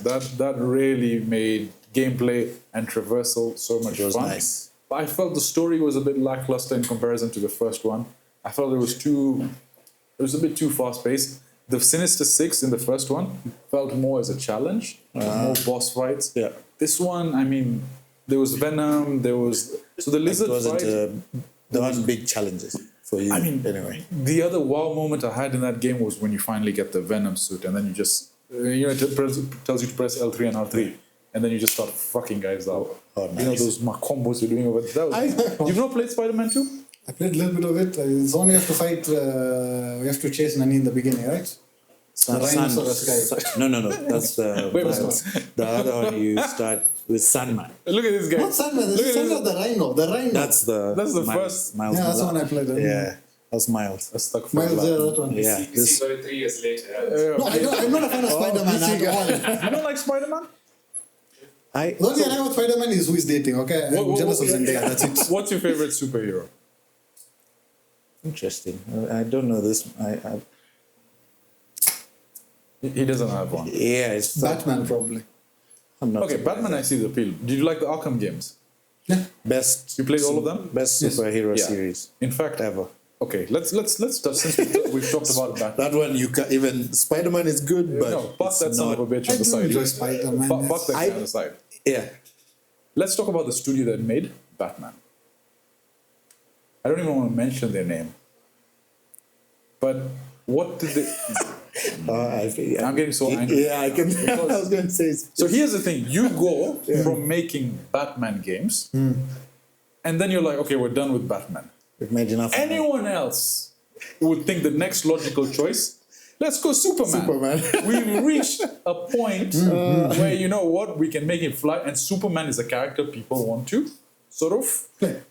That really made gameplay and traversal so much
It was
fun.
nice.
But I felt the story was a bit lackluster in comparison to the first one. I felt it was a bit too fast paced. The Sinister Six in the first one felt more as a challenge, more boss fights.
Yeah.
This one, I mean, there was Venom, there was the lizard
It wasn't
fight.
there weren't big challenges for you.
I mean,
anyway.
The other wow moment I had in that game was when you finally get the Venom suit, and then you just it tells you to press L3 and R3, and then you just start fucking guys out.
Oh,
You know
nice.
those combos you're doing over there. You've not played Spider-Man 2?
I played a little bit of it. It's only have to fight, we have to chase Nani in the beginning, right? rhinoceros guy.
No. That's the
Wait,
Miles. The other one you start with Sandman.
Look at this guy.
Not Sandman, this
Look
is
at
Sandman, the rhino. The rhino.
That's the
Miles,
first Miles.
Yeah, that's the one I played.
Yeah, that's Miles.
That's stuck for
Miles,
life.
yeah, that one.
Yeah,
PC
this
got it 3 years later.
No, I'm not a fan of Spider-Man at all.
You don't like Spider-Man?
I
The only thing I know with Spider-Man is who is dating, okay? I'm jealous of Zendaya, that's it.
What's your favorite superhero?
interesting. I don't know this.
He doesn't have one.
Yeah, it's
Batman, probably.
I'm not
Okay,
surprised.
Batman, I see the appeal. Did you like the Arkham games?
Yeah.
Best.
You played all of them?
Best
Yes.
superhero
Yeah.
series
In fact,
ever.
okay, let's touch, since we've talked about Batman.
That one you can even Spider-Man is good, but
No, park
it's
that son
not.
of a bitch
I
on the
do
side.
enjoy Spider-Man.
Park that guy
I-
on the side.
Yeah,
Let's talk about the studio that made Batman. I don't even want to mention their name. But what did they... I'm getting so angry.
Yeah, I can. I was going to say.
So here's the thing. You go from making Batman games, and then you're like, okay, we're done with Batman.
We've made enough.
Anyone else would think the next logical choice, let's go Superman. We've reached a point where, you know what, we can make him fly, and Superman is a character people want to sort of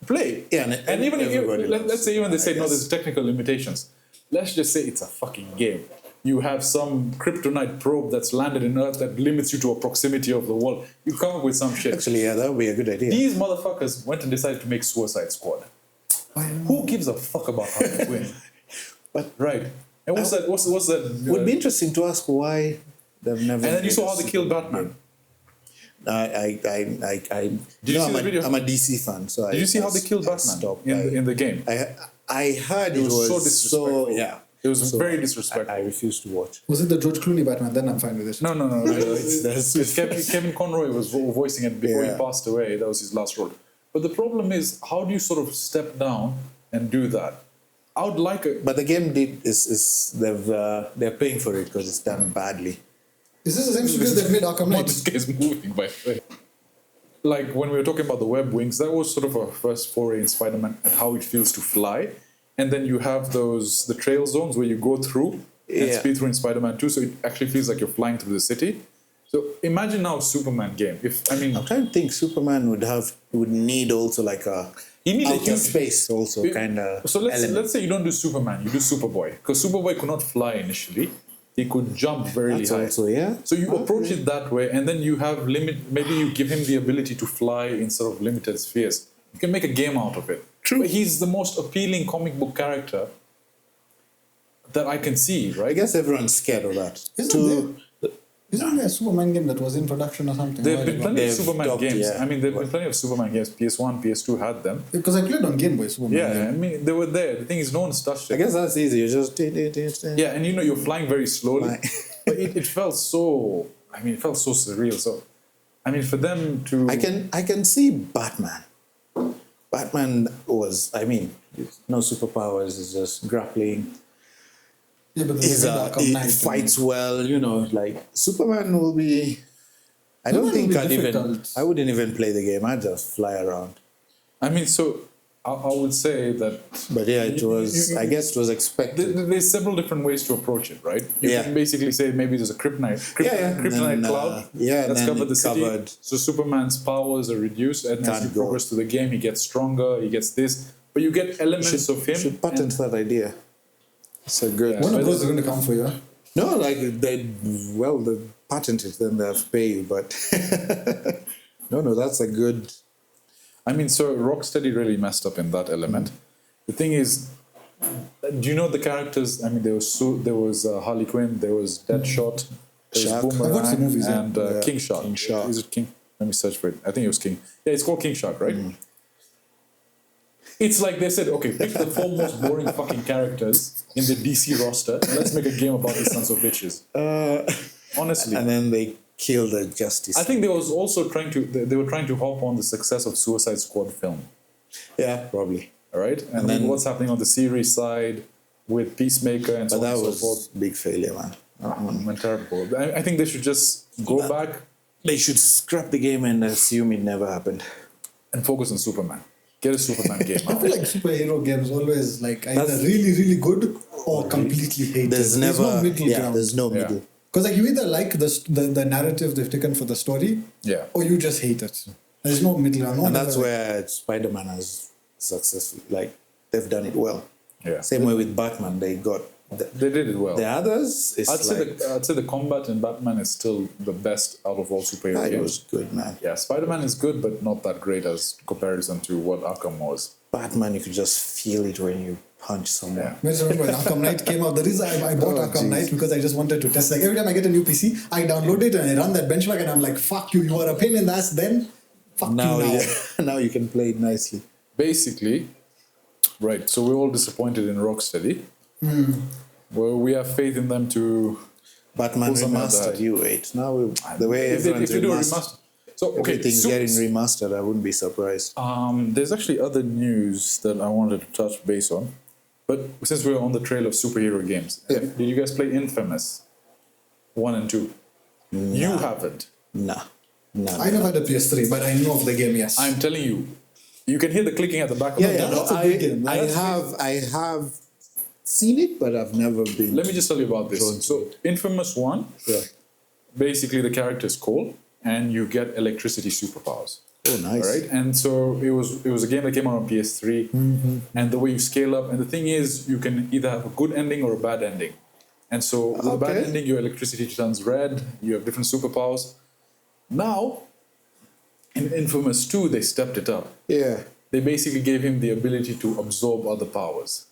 play.
Yeah,
and even if
everybody loves
let's say even they say,
I
no,
guess.
there's technical limitations. Let's just say it's a fucking game. You have some kryptonite probe that's landed in Earth that limits you to a proximity of the world. You come up with some shit.
Actually, yeah, that would be a good idea.
These motherfuckers went and decided to make Suicide Squad. Who gives a fuck about how to win?
But
Right. And what's that? What's that?
would be interesting to ask why they've never.
and then you
made
saw
a
how they killed Batman.
I
Did you see the video?
I'm a DC fan, so
Did you see how they killed Batman
stopped.
in the game?
I heard it
was so
was
disrespectful.
yeah.
It was
So
very disrespectful.
I refuse to watch.
Was it the George Clooney Batman? Then I'm fine with it.
No.
It's
Kevin Conroy was voicing it before he
Yeah.
passed away. That was his last role. But the problem is, how do you sort of step down and do that? I would like a...
But the game they're paying for it because it's done badly.
Is this the same studio that made Arkham
What this
Knight?
guy is moving, by the way. Like, when we were talking about the web wings, that was sort of our first foray in Spider-Man and how it feels to fly. And then you have the trail zones where you go through and
Yeah.
speed through in Spider-Man 2, so it actually feels like you're flying through the city. So imagine now a Superman game.
I'm trying to think Superman would need also like a
You need a
outer
huge-
space also kind of.
So let's say you don't do Superman, you do Superboy, because Superboy could not fly initially. He could jump very
That's
high.
also, yeah.
So you approach it that way, and then you have maybe you give him the ability to fly in sort of limited spheres. You can make a game out of it.
True.
But he's the most appealing comic book character that I can see,
I
right?
guess everyone's scared of that.
Isn't there a Superman game that was in production or something?
There have been plenty of
They've
Superman
stopped,
games.
yeah.
I mean, there have been plenty of Superman games. PS1, PS2 had them.
Because I played on Game Boy Superman.
Yeah,
game.
I mean, they were there. The thing is, no one's touched
I
it.
guess that's easy. You just
Yeah, and you're flying very slowly.
Fly.
But it felt so, it felt so surreal. So, for them to...
I can see Batman. Batman was, no superpowers. It's just grappling.
Yeah, but
He fights well. Like Superman will be. I don't
Superman
think
will be difficult.
I wouldn't even play the game. I'd just fly around.
So I would say that
But yeah, it was. I guess it was expected.
there's several different ways to approach it, right? You
Yeah.
can basically say maybe there's a kryptonite
And then,
cloud
yeah,
that's
then
covered the
it
city.
covered.
So Superman's powers are reduced, and as
Can't
you
go.
progress through the game, he gets stronger, he gets this. But you get elements of him.
Should patent that idea. It's a good.
One of those is going to come for you. Huh?
No, like they patent it, then they have to pay you. But no, that's a good.
So Rocksteady really messed up in that element. The thing is, do you know the characters? There was Harley Quinn, there was Deadshot, there
Shark.
was
I watched the
Boomerang,
movies, yeah.
and
Yeah.
King Shark.
King Shark.
Is it King? Let me search for it. I think it was King. Yeah, it's called King Shark, right? It's like they said, okay, pick the four most boring fucking characters in the DC roster, and let's make a game about these sons of bitches. Honestly.
And then they kill the Justice.
I think they was also they were trying to hop on the success of Suicide Squad film.
Yeah, probably.
All right? And then
then-
what's happening on the series side with Peacemaker and so
But
on
that
and so
was
forth.
big failure, man.
Went terrible. I think they should just go back
They should scrap the game and assume it never happened.
and focus on Superman. Get a Superman game.
I feel like superhero games always like either really, really good or completely hated.
There's never
no middle ground.
There's no
Yeah.
middle.
Because like you either like the narrative they've taken for the story,
Yeah.
or you just hate it. There's no middle ground. No
And
one
that's
ever-
where Spider-Man has successful. Like they've done it well.
Yeah.
Same way with Batman, they got
They did it well.
the others. It's
I'd say the combat in Batman is still the best out of all superhero
it
games.
was good, man.
Yeah, Spider-Man is good, but not that great as comparison to what Arkham was.
Batman, you could just feel it when you punch someone.
Yeah.
I just remember when Arkham Knight came out. The reason I bought Arkham Knight because I just wanted to test. Like every time I get a new PC, I download it and I run that benchmark, and I'm like, "Fuck you! You are a pain in the ass." Then, fuck
Now,
you now.
now you can play it nicely.
Basically, right, so we're all disappointed in Rocksteady. Well, we have faith in them to...
Batman
Pull something like
remastered.
that.
You wait. Now the way
If they
everyone's
do a
remastered,
remaster... So, okay,
everything's getting remastered. I wouldn't be surprised.
there's actually other news that I wanted to touch base on. But since we're on the trail of superhero games, did you guys play Infamous 1 and 2? You haven't.
Nah.
I never had a PS3, but I know of the game. Yes.
I'm telling you, you can hear the clicking at the back of
Yeah,
the
yeah.
that's
No,
a good game.
I have seen it, but I've never been.
Let me just tell you about this. So, Infamous 1,
Yeah.
basically the character is Cole, and you get electricity superpowers.
Oh, nice.
All right, and so it was a game that came out on PS3, and the way you scale up, and the thing is, you can either have a good ending or a bad ending. And so with a bad
Okay.
ending, your electricity turns red. You have different superpowers. Now, in Infamous 2, they stepped it up.
Yeah.
They basically gave him the ability to absorb other powers.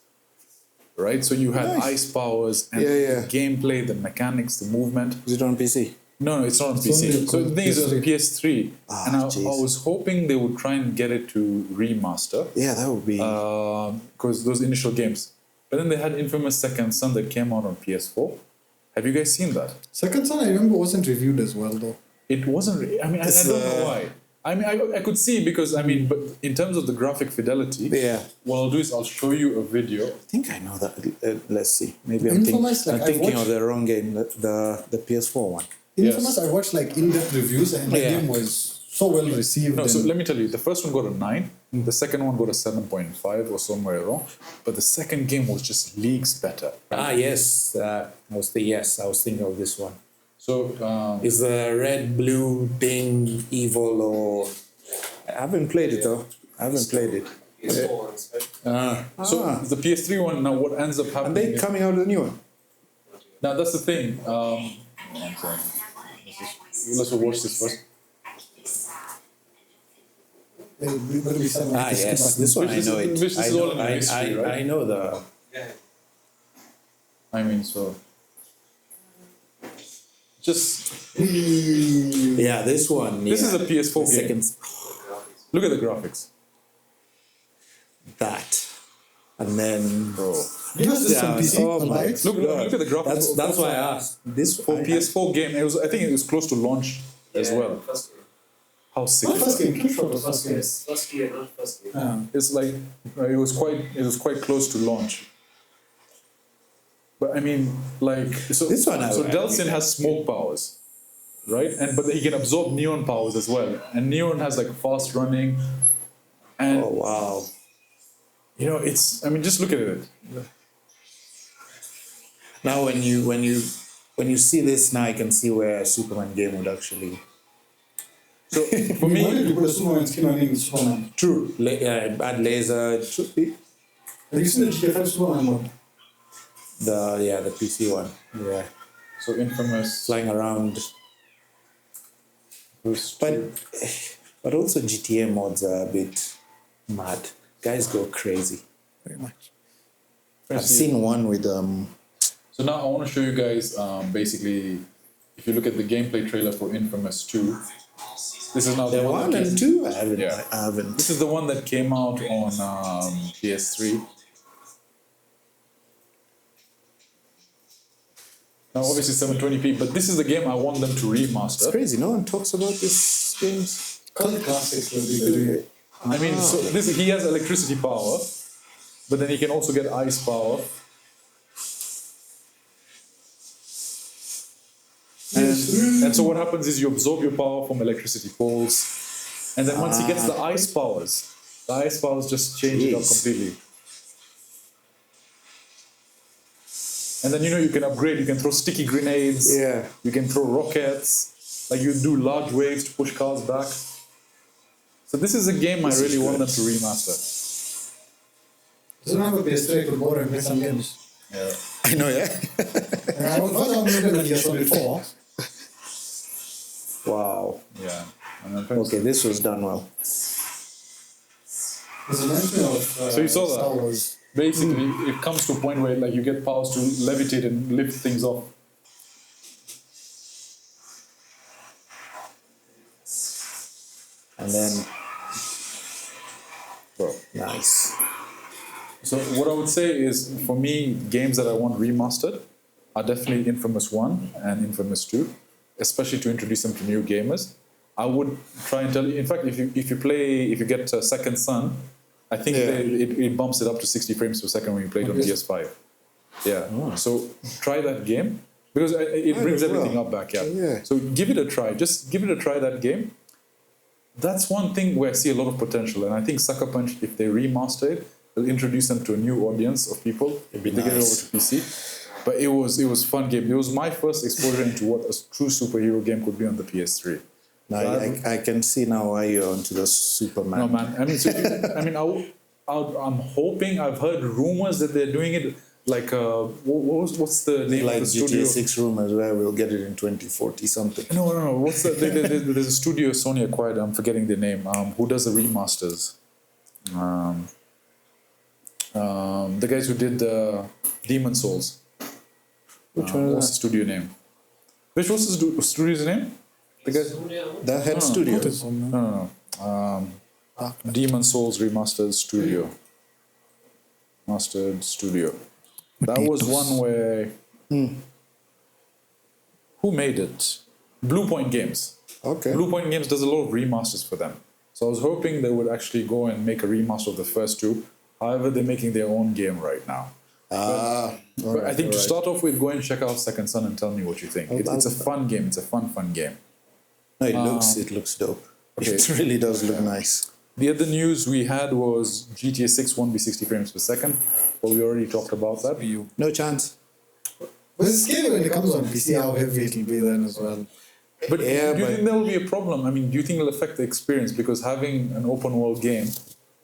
Right, so you had
Nice.
ice powers and
Yeah.
the gameplay, the mechanics, the movement.
Is it on PC?
No, it's not on
only
PC.
on
So the thing is, on
PS3.
PS3, and I
jeez.
was hoping they would try and get it to remaster
Yeah, that would be.
because those initial games. But then they had Infamous Second Son that came out on PS4. Have you guys seen that?
Second Son, I remember, wasn't reviewed as well though.
It wasn't. I mean, I don't know why. I mean, I could see because I mean, but in terms of the graphic fidelity,
Yeah.
what I'll do is I'll show you a video.
I think I know that. Let's see. Maybe
Infamous,
I'm
like,
thinking
I
of the wrong game. The PS4 one.
Infamous, I watched like in-depth reviews, and the
Yeah.
game was so well received.
No, so
and-
let me tell you, the first one got a 9, the second one got a 7.5 or somewhere wrong, but the second game was just leagues better.
Yes. I was thinking of this one.
So,
Is the red blue thing evil or?
I haven't played it though. I haven't played it.
so the PS3 one, now what ends up
Are
happening
they
is-
coming out with a new one?
now that's the thing. One second. Let's watch this first.
It better be something like
Yes, this one I
Which is-
know it.
which is
I
all
know,
in the history, right?
I know the.
I mean, so just
Yeah, this one.
this
yeah.
is a PS4
The
game.
second-
Look at the graphics,
that, and then
bro.
Give us this on PC,
oh
I'll
my
buy it.
Look at the graphics.
That's why I asked. This
For PS4 game, it was. I think it was close to launch as well.
First game.
How sick!
Not first game, Kickstarter was
First
first game.
game. First year, not first game.
It's like it was quite close to launch. But I mean, like so.
This one I
so
would-
Delsin has smoke powers, right? But he can absorb neon powers as well. And neon has like fast running, and
Oh wow!
it's. I mean, just look at it.
Now when you see this, now I can see where a Superman game would actually.
So for
We
me,
wanted to put a Superman skin on him, Superman.
True. Add laser. It should be
Have you seen the GTA 5 Superman mode?
the PC one. Yeah,
so Infamous.
flying around.
was-
But also GTA mods are a bit mad. Guys go crazy.
Very much.
I've seen one with
So now I want to show you guys basically, if you look at the gameplay trailer for Infamous 2, this is now
the
one
one
that
and
came-
two. I haven't.
Yeah.
I haven't.
This is the one that came out on PS3. Now obviously 720p, but this is the game I want them to
It's
remaster.
crazy. No one talks about these games.
Cult classics will be very.
I mean, so he has electricity power, but then he can also get ice power. And so what happens is you absorb your power from electricity poles, and then once he gets the ice powers, The ice files just change it up
Jeez.
completely. And then you can upgrade. You can throw sticky grenades.
Yeah.
You can throw rockets. Like you do large waves to push cars back. So this is a game I really want them to remaster.
Doesn't have a PS3 to borrow and play some games.
Yeah.
I know, yeah.
And I was first on Metal Gear Solid 4.
Wow.
Yeah. And I'm trying to
Okay, this was done well.
There's a mention of
So you saw that?
Star Wars.
Basically, it comes to a point where like you get powers to levitate and lift things off.
And then,
Bro.
nice.
So what I would say is, for me, games that I want remastered are definitely Infamous 1 and Infamous 2, especially to introduce them to new gamers. I would try and tell you, in fact, if you get Second Son, I think it bumps it up to 60 frames per second when you play it on PS5. Yeah. So try that game, because it brings everything up back.
Yeah.
So give it a try. Just give it a try, that game. That's one thing where I see a lot of potential, and I think Sucker Punch, if they remaster it, will introduce them to a new audience of people. If they get it over to PC. But it was fun game. It was my first exposure into what a true superhero game could be on the PS3.
Now, I can see now why you're onto the Superman.
No, man. I mean, I'm hoping. I've heard rumors that they're doing it like what's the name
Like
of the studio?
GTA 6 rumors where we'll get it in 2040 something.
No. What's the? There's a studio Sony acquired. I'm forgetting their name. Who does the remasters? The guys who did Demon Souls.
Which one
What's the
is
studio name? What's the studio's name? The guy.
that? That Head Studio.
No. Demon Souls Remastered Studio. Mastered Studio. That was one where... Who made it? Blue Point Games.
Okay.
Blue Point Games does a lot of remasters for them. So I was hoping they would actually go and make a remaster of the first two. However, they're making their own game right now. But I think to start off with, go and check out Second Son and tell me what you think. It's a fun game. It's a fun game.
No, it looks dope.
Okay.
It really does look nice.
The other news we had was GTA 6 won't be 60 frames per second, but we already talked about that.
No chance.
But it's scary when it comes on PC how heavy it'll be then as well.
But do you think there will be a problem? I mean, do you think it'll affect the experience? Because having an open world game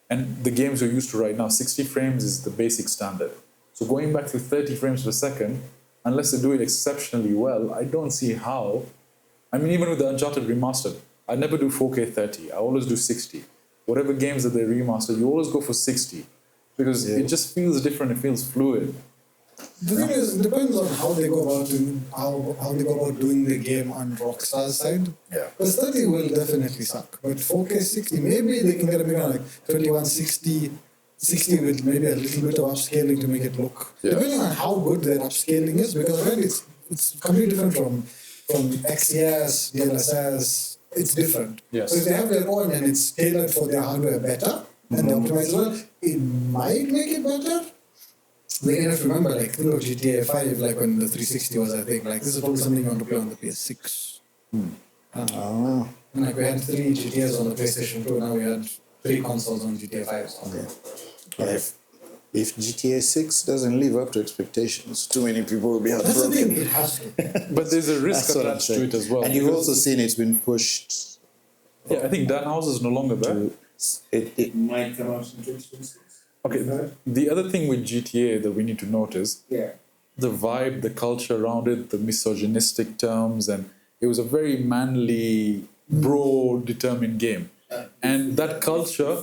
and the games we're used to right now, 60 frames is the basic standard. So going back to 30 frames per second, unless they do it exceptionally well, I don't see how. I mean, even with the Uncharted Remastered, I never do 4K 30. I always do 60. Whatever games that they remaster, you always go for 60. Because it just feels different, it feels fluid.
The thing is, it depends on how they go about doing the game on Rockstar's side.
Yeah.
Because 30 will definitely suck. But 4K 60, maybe they can get a bigger like 2160, 60 with maybe a little bit of upscaling to make it look.
Yeah.
Depending on how good their upscaling is, because again, it's completely different from XES, DLSS. It's different.
Yes.
So if they have their own and it's tailored for their hardware better, and they optimize as well, it might make it better. Then you have to remember, like, think of GTA 5, like when the 360 was, I think, like, this is probably something you want to play on the PS6.
Oh.
Like, we had 3 GTAs on the PlayStation 2, now we had 3 consoles on GTA 5. So.
If GTA 6 doesn't live up to expectations, too many people will be
That's the
heartbroken.
thing, it has to.
But there's a risk
That's what I'm
attached to
saying.
it as well.
And you've
because-
also seen it's been pushed.
Yeah, I think Dan House is no longer there.
It
Might come out in 2026.
Okay, the other thing with GTA that we need to note is
Yeah.
the vibe, the culture around it, the misogynistic terms, and it was a very manly, bro-determined game. And that culture,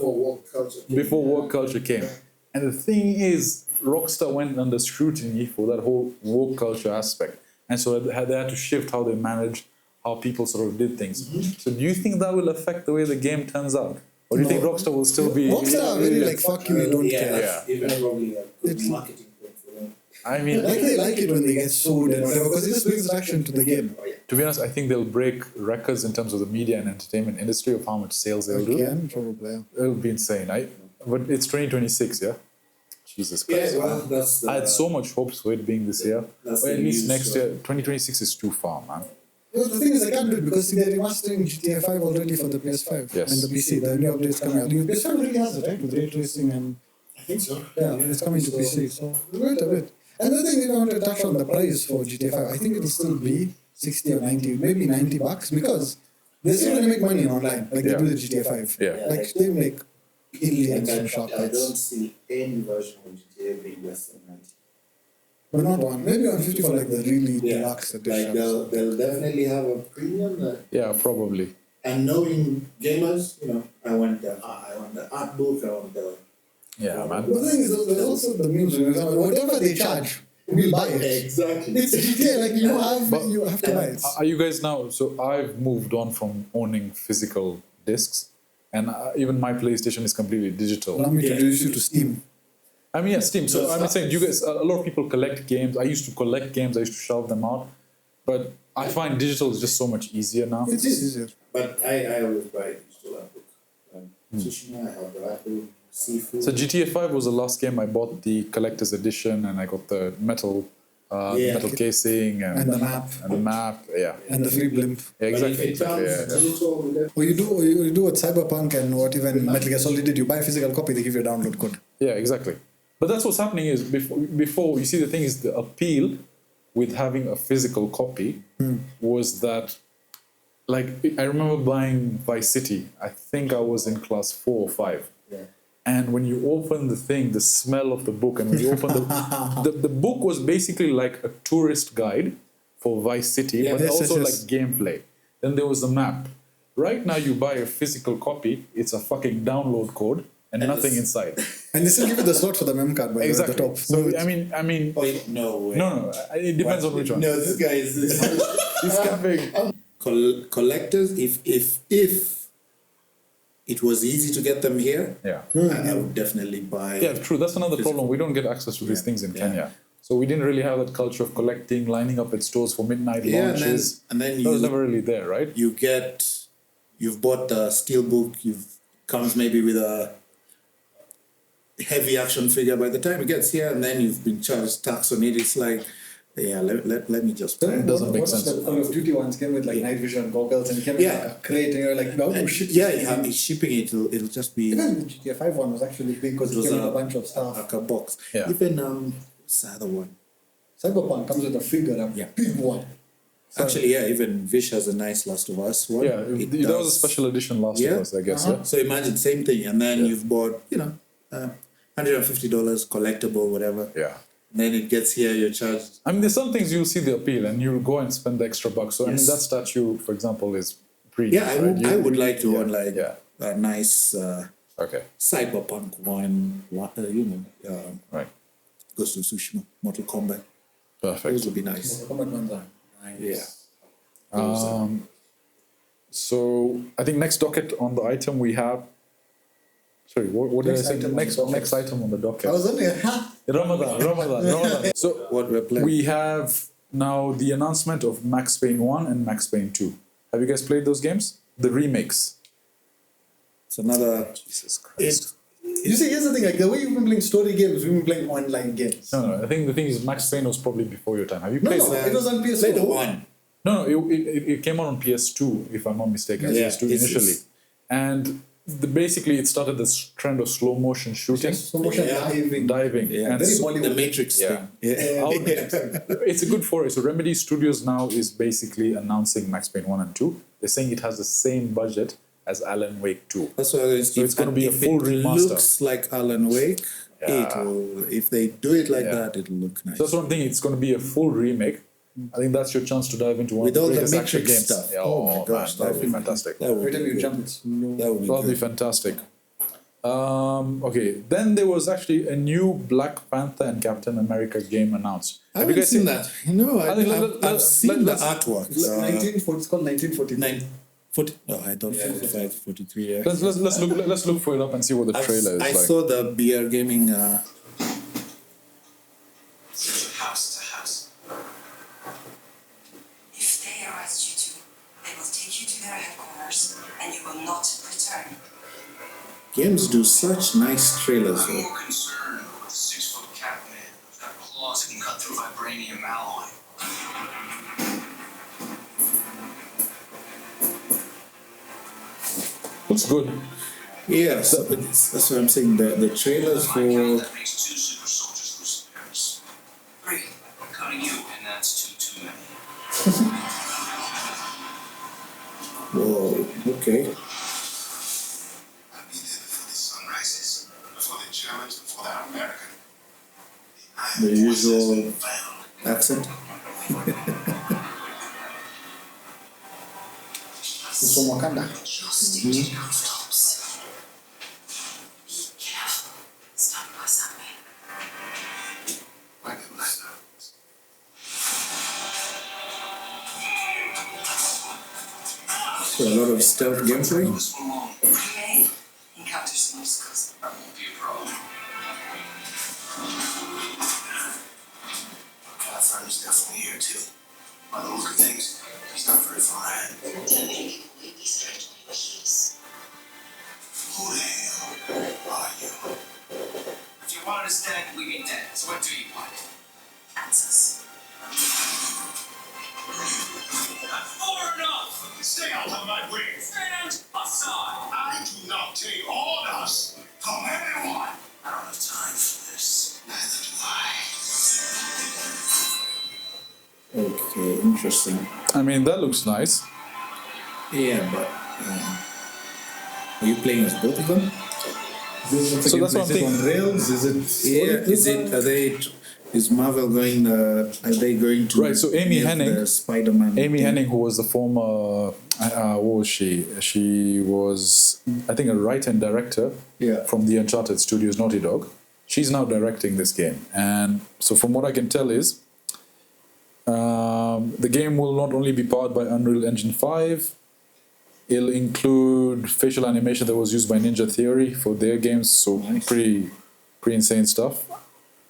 before woke culture came. And the thing is, Rockstar went under scrutiny for that whole woke culture aspect. And so they had to shift how they managed, how people sort of did things. So do you think that will affect the way the game turns out? Or do you think Rockstar will still be...
Rockstar are very like, fuck you, we don't care.
Yeah.
Even probably a good
It's-
marketing point for them.
I mean,
Like they like it when they get sued and whatever, because it just brings attraction to the game.
to be honest, I think they'll break records in terms of the media and entertainment industry of how much sales they'll do.
Again, probably.
It'll be insane. But it's 2026, yeah? Jesus Christ.
Yeah, well, that's the,
I had so much hopes for it being this year.
That's
Or at
the
least
news,
next
so-
year. 2026 is too far, man.
Well, the thing is, I can't do it because see, they're remastering GTA 5 already for the PS5
Yes.
and the PC. The new updates coming out. The PS5 already has it, right? With ray tracing and
I think so.
yeah, it's coming to PC. So wait a bit. Another thing I want to touch on the price for GTA 5. I think it'll still be 60 or 90, maybe $90 because they're still going to make money online, like they do the GTA 5.
Yeah.
Like they make millions
Like,
from
I
shortcuts.
don't see any version of GTA being less than 90.
But not one. Maybe 150 for like the really deluxe
Like
edition.
they'll definitely have a premium.
Yeah, probably.
And knowing gamers, I want the art book, I want the
Yeah, man.
But the thing is, there's also the memes. Whatever they charge, we'll buy it.
Exactly.
It's GTA. Like you have to buy it.
Are you guys now? So I've moved on from owning physical discs, and even my PlayStation is completely digital.
Allow me to introduce you to Steam.
I mean, yeah, Steam. So I'm saying, you guys, a lot of people collect games. I used to collect games. I used to shelve them out, but I find digital is just so much easier now.
It is easier.
But I always buy digital art book. Tsushima, I have the art book, Seafood.
So GTA 5 was the last game I bought the collector's edition, and I got the metal casing
And the map.
and the map. Yeah,
And the free blimp.
yeah,
But
exactly.
if it comes
Yeah.
digital with that,
Or you do what Cyberpunk and what even Metal Gear Solid did. You buy a physical copy, they give you a download code.
Yeah, exactly. But that's what's happening is before you see, the thing is, the appeal with having a physical copy was that, like, I remember buying Vice City. I think I was in class 4 or 5.
yeah.
And when you open the thing, the smell of the book, and when you open the book was basically like a tourist guide for Vice City,
Yeah,
but
yes,
also
yes,
like gameplay. Then there was the map. Right now, you buy a physical copy, it's a fucking download code and nothing inside.
And they still give you the slot for the mem card by
Exactly.
the top.
So I mean,
Oh, no way.
no, it depends on which one.
No, this guy is
It's camping.
collectors. If it was easy to get them here,
Yeah.
I would definitely buy.
Yeah, true. That's another
Physical.
problem. We don't get access to these things in
Yeah.
Kenya. So we didn't really have that culture of collecting, lining up at stores for midnight
Yeah,
launches.
and then
that was
you-
never really there, right?
You've bought the steelbook. Comes maybe with a heavy action figure by the time it gets here, and then you've been charged tax on it. It's like, yeah, let me just buy it.
doesn't make sense.
The Call of Duty ones came with like night vision goggles and came with
Yeah.
like a crate and you're like, no,
And
shit.
yeah, you have shipping it. It'll just be
Even the GTA 5 one was actually big because it
was
came with a bunch of stuff.
like a box.
Yeah.
Even what's the other one?
Cyberpunk comes with a figure, a
Yeah.
big one.
Actually, yeah, even Vish has a nice Last of Us one.
Yeah,
It
that was a
does.
special edition Last
Yeah.
of Us, I guess.
Uh-huh.
Yeah?
So imagine same thing, and then you've bought, $150 collectible, whatever.
Yeah.
Then it gets here, you're charged.
I mean, there's some things you'll see the appeal and you'll go and spend the extra bucks. So, I mean,
Yes.
that statue, for example, is pretty.
Yeah, I would like to own like
Yeah.
a nice
Okay.
cyberpunk one.
Right.
Ghost of Tsushima, Mortal Kombat.
Perfect.
Those would be nice.
The combat ones are nice.
Yeah.
So, I think next docket on the item we have. Sorry, what did I
Next
say?
item on the docket.
Next item on the docket.
I was only
Ramadan. So,
What we're playing.
we have now the announcement of Max Payne 1 and Max Payne 2. Have you guys played those games? The remakes.
It's another.
Jesus Christ.
You see, here's the thing, like the way you've been playing story games, we've been playing online games.
No, I think the thing is Max Payne was probably before your time. Have you
No,
played
no,
it?
it was on PS4.
Play the one.
No, it came out on PS2, if I'm not mistaken.
Yeah,
PS2
it's-
initially. And basically it started this trend of slow motion shooting.
Slow motion
Yeah.
diving.
And
Very
so-
Bollywood.
The Matrix
Yeah.
thing. Yeah.
it's a good foray. So Remedy Studios now is basically announcing Max Payne 1 and 2. They're saying it has the same budget as Alan Wake 2.
That's why
it's gonna be a
if
full
it
remaster.
looks like Alan Wake,
Yeah.
if they do it like
Yeah.
that, it'll look nice.
So that's one thing, it's going to be a full remake. I think that's your chance to dive into one
With
of
all
the
the
greatest action
Matrix
games.
stuff.
Yeah,
Oh my gosh,
that would be fantastic.
That would
Every time
be
you
good.
jump, it's slow.
That would be
That would be
good.
fantastic. Okay, then there was actually a new Black Panther and Captain America game announced.
I haven't seen that. No,
I think
I've seen the
let's-
artwork.
It's 1940, it's called 1949.
40, no, I thought 45, 43. Yeah.
Let's look for it up and see what the trailer is
I
like.
saw the BR Gaming.
House to house. If they arrest you two, they will take you to their headquarters and you will not return.
Games do such nice trailers.
I'm
Though.
more concerned with the 6-foot cat man who's got claws that can cut through vibranium alloy.
looks good.
Yeah, so that's what I'm saying. The trailers for
That makes 2 super soldiers loose in Paris. 3, counting you, and that's 2 too many.
whoa, okay.
I'll be there before the sun rises, before the Germans, before the American.
The usual accent.
It's from Wakanda.
Just stick to your tops. Be careful. Stop us up.
Why didn't I know?
So a lot of stealth gameplay.
This one won't. You may encounter some obstacles. That won't be a problem.
Catherine is definitely here too. By the look of things, he's not very far ahead.
Too many people will be stranded in your heaps.
Who the hell are you?
If you want to stand, we mean dead. So what do you want? Answers.
Far enough! Stay out of my way!
Stand aside.
I do not take orders from anyone!
I don't have time for this.
Neither do I.
Okay, interesting.
I mean, that looks nice.
Yeah, but are you playing as both of them?
So that's what I'm thinking.
On rails? Is it?
Yeah, is it? Are they? Is Marvel going? Are they going to?
Right, so Amy
give
Hennig-
the Spider-Man.
Amy
thing?
Hennig, who was the former, what was she? She was, I think, a writer and director
Yeah.
from the Uncharted Studios, Naughty Dog. She's now directing this game. And so from what I can tell is, the game will not only be powered by Unreal Engine 5, it'll include facial animation that was used by Ninja Theory for their games, so
Nice.
pretty insane stuff.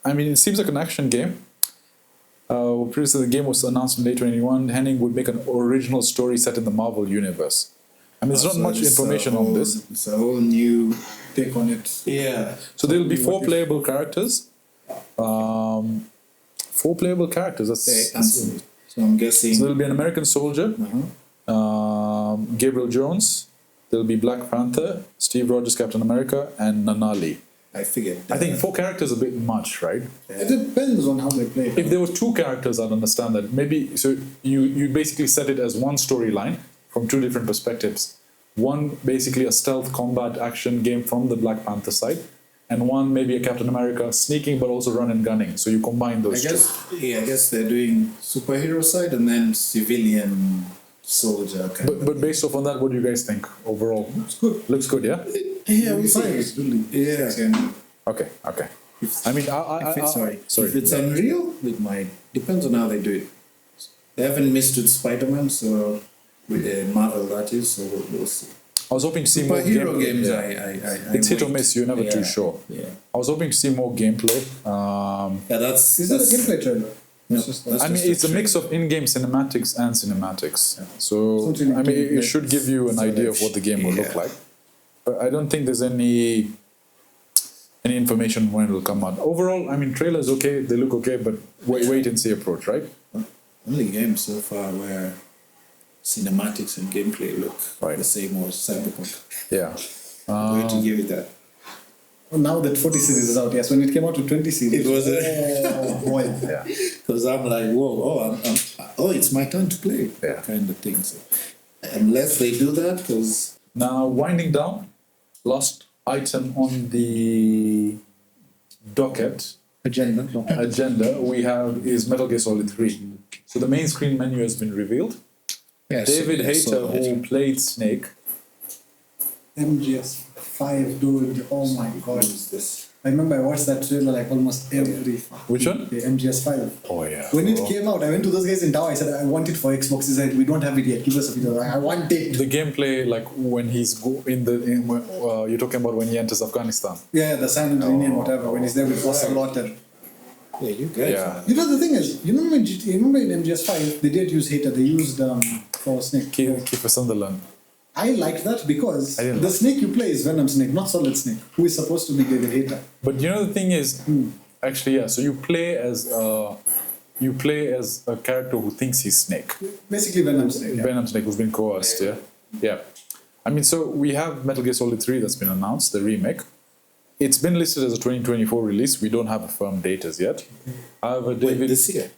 I mean, it seems like an action game. Previously, the game was announced in late 2021. Henning would make an original story set in the Marvel universe. I mean, there's not
So
much
it's a
information on
whole-
this.
It's a whole new.
Take on it.
Yeah.
So there'll be 4 playable characters. 4 playable characters.
So I'm guessing.
So there'll be an American soldier, Gabriel Jones. There'll be Black Panther, Steve Rogers, Captain America, and Nanali.
I figured.
I think 4 characters is a bit much, right?
It depends on how they play.
If there were 2 characters, I'd understand that. Maybe so you basically set it as one storyline from 2 different perspectives. One basically a stealth combat action game from the Black Panther side, and one maybe a Captain America sneaking but also run and gunning. So you combine
I
those
guess. Yeah, I guess they're doing superhero side and then civilian soldier kind of.
But based off on that, what do you guys think overall? Looks good. Looks good, yeah.
Yeah, we
Fine,
see.
it's really.
Yeah.
Okay. I mean,
If it's Unreal, it might depends on how they do it. They haven't missed with Spider-Man, so with Marvel that is. So we'll see.
I was hoping to see more
Superhero
gameplay.
games,
Yeah. It's hit or
wait.
miss. You're never too sure.
Yeah,
I was hoping to see more gameplay.
yeah. That's.
Is it a
that's-
gameplay trailer?
No,
It's just
that's
I mean,
just a
it's a mix of in-game cinematics and cinematics. So,
Something
I mean, it
like
should give you an idea of what the game will look
Yeah.
like. But I don't think there's any information when it will come out. Overall, I mean, trailers okay, they look okay, but wait and see approach, right?
only game so far where cinematics and gameplay look
Right.
the same as Cyberpunk.
Yeah.
I'm going to give it that.
Well, now that 40 series is out, yes. When it came out to 20 series,
It was
oh boy.
Yeah.
Because I'm like, whoa, it's my turn to play.
Yeah.
Kind of thing. So unless they do that, because
Now, winding down, last item on the docket agenda we have is Metal Gear Solid 3. So the main screen menu has been revealed. David Hayter, who played Snake,
MGS5, dude. Oh my god. I remember I watched that trailer like almost every
which one?
the MGS5.
Oh yeah.
When it came out, I went to those guys in Dow. I said, I want it for Xbox. He said, we don't have it yet. Give us a video. I want it.
The gameplay, like when he's you're talking about when he enters Afghanistan.
Yeah, the silent Indian, whatever. When he's there with Ocelot.
yeah, you guys.
Yeah.
You know, the thing is, you remember in MGS5, they did use Hater. They used for Snake.
Kiefer Sutherland.
I liked that because
I didn't
the
like
Snake you play is Venom Snake, not Solid Snake, who is supposed to be David Hater.
But you know the thing is, actually, yeah. So you play as a character who thinks he's Snake.
Basically Venom Snake.
Venom Snake, who's been coerced. Yeah. I mean, so we have Metal Gear Solid 3 that's been announced, the remake. It's been listed as a 2024 release. We don't have a firm date as yet. However, David...
this year?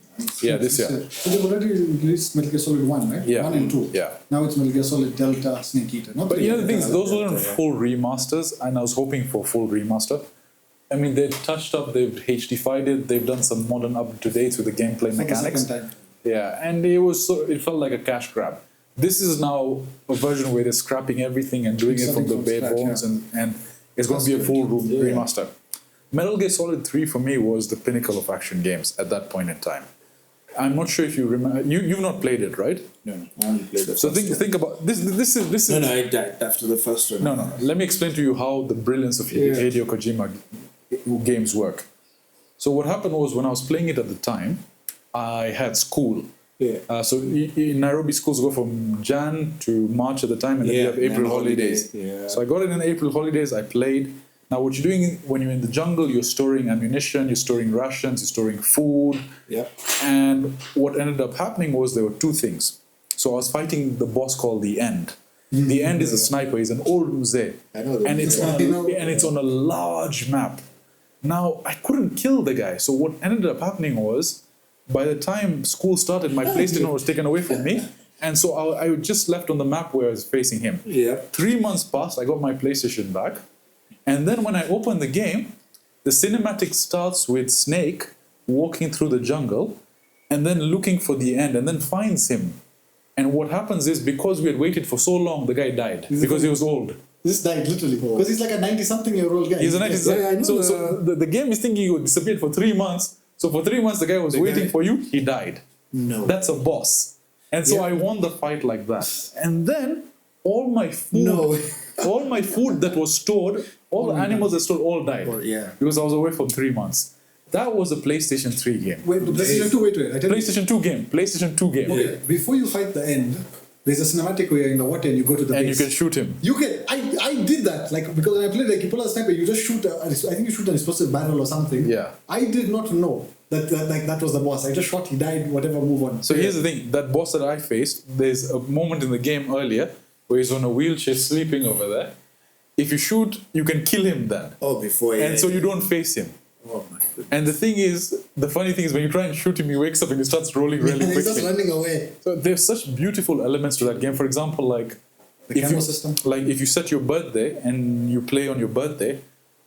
Yeah, this year.
So they've already released Metal Gear Solid 1, right?
Yeah.
1 and 2.
Yeah.
Now it's Metal Gear Solid Delta Snake Eater. Not
But
three.
you know the things, those weren't full remasters, and I was hoping for a full remaster. I mean, they've touched up, they've HD'd it, they've done some modern up-to-dates with the gameplay
For the
mechanics.
second time.
Yeah, and it felt like a cash grab. This is now a version where they're scrapping everything and doing it from
Starting
the
from
bare
scratch,
bones,
yeah.
and it's going to be a full remaster. Metal Gear Solid 3 for me was the pinnacle of action games at that point in time. I'm not sure if you remember. You've not played it, right?
No, I only played the
So
first one.
think about this. This is
No, I died after the first one.
no. Let me explain to you how the brilliance of Hideo Kojima games work. So what happened was when I was playing it at the time, I had school.
Yeah.
So in Nairobi, schools go from Jan to March at the time, and then you have April holidays.
Yeah.
So I got it in April holidays. I played. Now, what you're doing when you're in the jungle, you're storing ammunition, you're storing rations, you're storing food.
Yeah.
And what ended up happening was there were two things. So I was fighting the boss called the End. The End is a sniper. He's an old Mzee.
I know that.
And it's on a large map. Now, I couldn't kill the guy. So what ended up happening was, by the time school started, my PlayStation was taken away from me. And so I just left on the map where I was facing him.
Yeah.
3 months passed, I got my PlayStation back. And then when I open the game, the cinematic starts with Snake walking through the jungle and then looking for the End and then finds him. And what happens is, because we had waited for so long, the guy died because he was old.
This died literally. Because he's like a 90-something-year-old guy.
He's a 90.
Yeah, I know
So the game is thinking you disappeared for 3 months. So for 3 months, the guy was waiting for you. He died.
No.
That's a boss. And so I won the fight like that. And then all my food, all my food that was stored, all the animals that stored, all died. Because I was away for 3 months. That was a PlayStation 3 game.
Wait, but PlayStation 2, wait. I tell you.
PlayStation 2 game. PlayStation 2 game.
Okay, before you fight the End, there's a cinematic where you're in the water and you go to the
And
base.
you can shoot him.
You can. I did that. Like, because when I played, like, you pull out a sniper, you just shoot. I think you shoot an explosive barrel or something.
Yeah.
I did not know that was the boss. I just shot. He died. Whatever. Move on.
So here's the thing. That boss that I faced, there's a moment in the game earlier where he's on a wheelchair sleeping over there. If you shoot, you can kill him then.
Oh, before
And so you don't face him.
Oh my goodness.
And the thing is, the funny thing is, when you try and shoot him, he wakes up and he starts rolling really
He's just
quickly.
running away.
So there's such beautiful elements to that game. For example, like
The camera system.
Like if you set your birthday and you play on your birthday,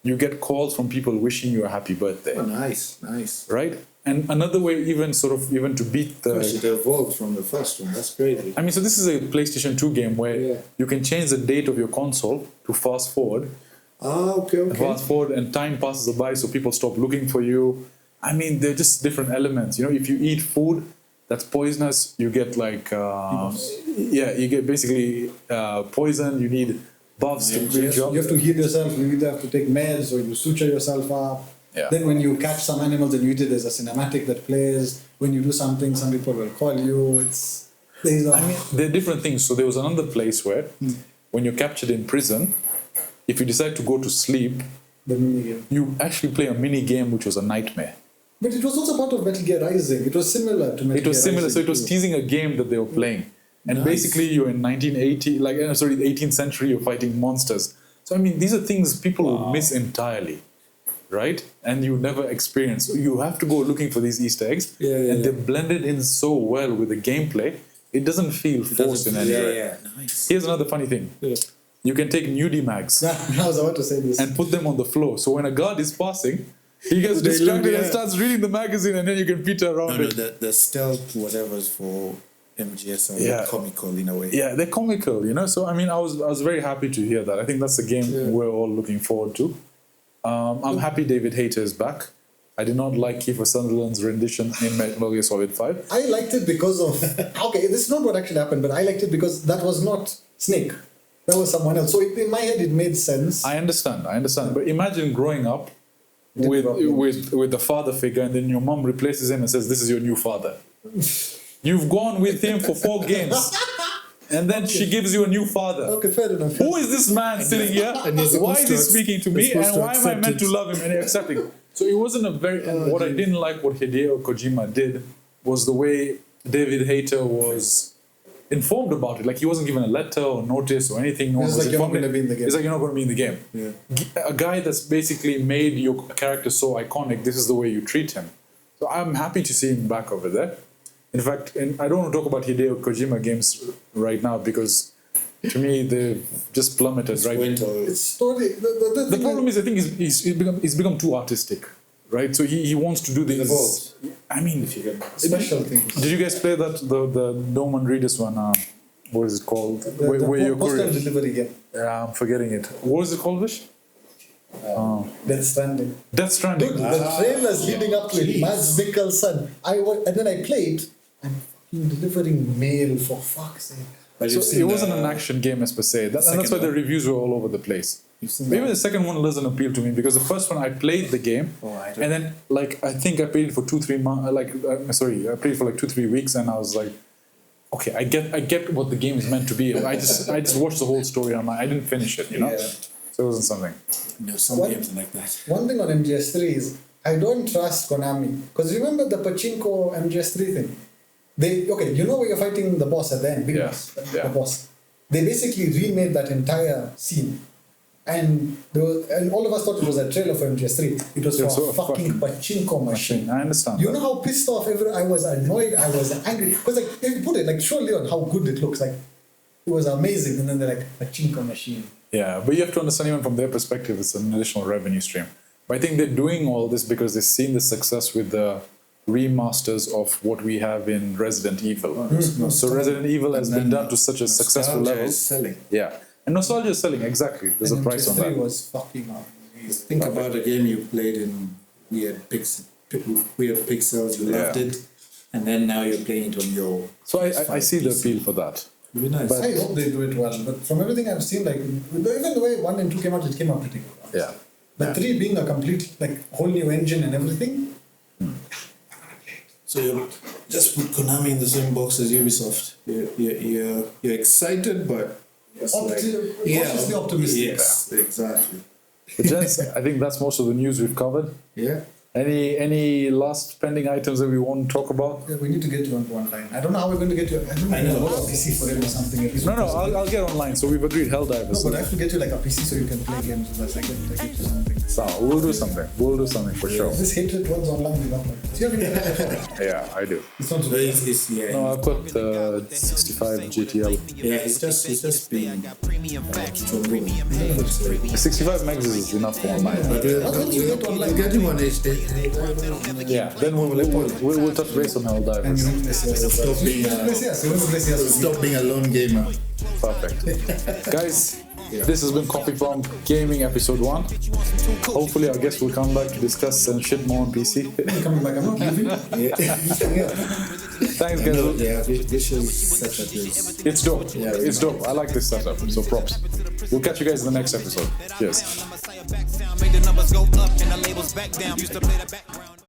you get calls from people wishing you a happy birthday.
Oh, nice.
Right? And another way, even to beat the.
Gosh, it evolved from the first one. That's crazy.
I mean, so this is a PlayStation 2 game where you can change the date of your console to fast forward.
Okay.
Fast forward and time passes by, so people stop looking for you. I mean, they're just different elements. You know, if you eat food that's poisonous, you get like you get basically poison. You need buffs to bridge up.
You have to heal yourself. You either have to take meds or you suture yourself up.
Yeah.
Then when you catch some animals and you eat it, there's a cinematic that plays. When you do something, some people will call you.
I mean, there are different things. So there was another place where when you're captured in prison, if you decide to go to sleep, you actually play a mini game, which was a nightmare.
But it was also part of Metal Gear Rising. It was similar to Metal Gear Rising.
It was similar, so it was teasing a game that they were playing. And basically you're in 1980, the 18th century, you're fighting monsters. So I mean, these are things people would miss entirely, right? And you never experience. So you have to go looking for these Easter eggs. And they're blended in so well with the gameplay, it doesn't feel forced in any way.
Nice.
Here's another funny thing. You can take nudie mags
I was about to say this.
and put them on the floor. So when a guard is passing, he gets distracted and starts reading the magazine, and then you can peter around it.
The stealth whatever's for MGSV are comical in a way.
Yeah, they're comical, you know. So I mean, I was very happy to hear that. I think that's the game we're all looking forward to. I'm happy David Hayter is back. I did not like Kiefer Sutherland's rendition in Metal Gear Solid 5.
I liked it because of... Okay, this is not what actually happened, but I liked it because that was not Snake. That was someone else. So in my head, it made sense.
I understand. But imagine growing up with the father figure, and then your mom replaces him and says, "This is your new father." You've gone with him for 4 games, and then she gives you a new father.
Okay, fair enough.
Who is this man sitting here? Why is he speaking to me? And why am I meant to love him? And accepting. So it wasn't a very. And what I didn't like, what Hideo Kojima did, was the way David Hayter was informed about it. Like he wasn't given a letter or notice or anything. No one
It's
was
like you're not
informed.
gonna be in the game.
It's like you're not going to be in the game.
Yeah.
A guy that's basically made your character so iconic. This is the way you treat him. So I'm happy to see him back over there. In fact, and I don't want to talk about Hideo Kojima games right now because to me they've just plummeted. Right.
It's story.
The problem is, I think he's become too artistic, right? So he wants to do these. I mean,
Special things.
did you guys play that the Norman Reedus one? What is it called?
The postal delivery game.
Yeah, I'm forgetting it. What is it called, Vish?
Death Stranding.
Death Stranding.
Dude, the trailers leading up to it, Mads Mikkelsen. And then I played. I'm fucking delivering mail for fuck's sake.
But
So
you've seen
it wasn't an action game as per se. And that's why the reviews were all over the place. Maybe the second one doesn't appeal to me because the first one I played the game and then like I think I played it for 2-3 months. I played it for like 2-3 weeks and I was like, okay, I get what the game is meant to be. I just watched the whole story and I didn't finish it, you know.
Yeah.
So it wasn't something.
No, some games are like that.
One thing on MGS3 is I don't trust Konami. Because remember the Pachinko MGS3 thing? You know where you're fighting the boss at the end, big boss, the boss. They basically remade that entire scene. And all of us thought it was a trailer for MGS3. It was for a fucking Pachinko machine.
I understand.
You know how pissed off I was annoyed, I was angry. Because like, if you put it, like, show Leon how good it looks like. It was amazing. And then they're like, Pachinko machine.
Yeah, but you have to understand even from their perspective, it's an additional revenue stream. But I think they're doing all this because they've seen the success with the remasters of what we have in Resident Evil. So Resident Evil has been done to such a successful level.
Is selling.
Yeah, and nostalgia is selling, exactly. There's a price on
MGS3
that.
was fucking amazing.
Think about a game you played in weird pixels, you loved it, and then now you're playing it on your.
So I see the appeal for that.
It'd be nice.
I hope they do it well, but from everything I've seen, like even the way 1 and 2 came out, it came out pretty good.
Yeah.
But 3 being a complete whole new engine and everything.
So you just put Konami in the same box as Ubisoft. You're excited, but
Cautiously optimistic.
Yes, exactly.
But gents, I think that's most of the news we've covered.
Yeah.
Any last pending items that we want to talk about?
Yeah, we need to get you onto online. I don't know how we're going to get you. I know. What a PC for him or something. At least
No, I'll get online. So we've agreed Helldivers.
No, but I have to get you like a PC so you can play games with us. I get you something.
So we'll do something. We'll do something for sure.
This hatred towards online, we don't like. Do you have any other phone?
Yeah, I do.
It's not
So it's
No, I've got 65 GTL.
yeah, it's just been
The 65 megs is enough for online.
But you get him on HD.
Yeah, then we'll touch base on Helldivers.
Stop being a lone gamer.
Perfect. Guys, this has been CoffeePump Gaming Episode 1. Hopefully our guests will come back to discuss some shit more on PC.
coming back. I'm not leaving.
Thanks guys.
Yeah, visual setup is.
It's dope. It's dope. I like this setup. So props. We'll catch you guys in the next episode. Cheers.
Made the numbers go up and the labels back down. Used to play the background.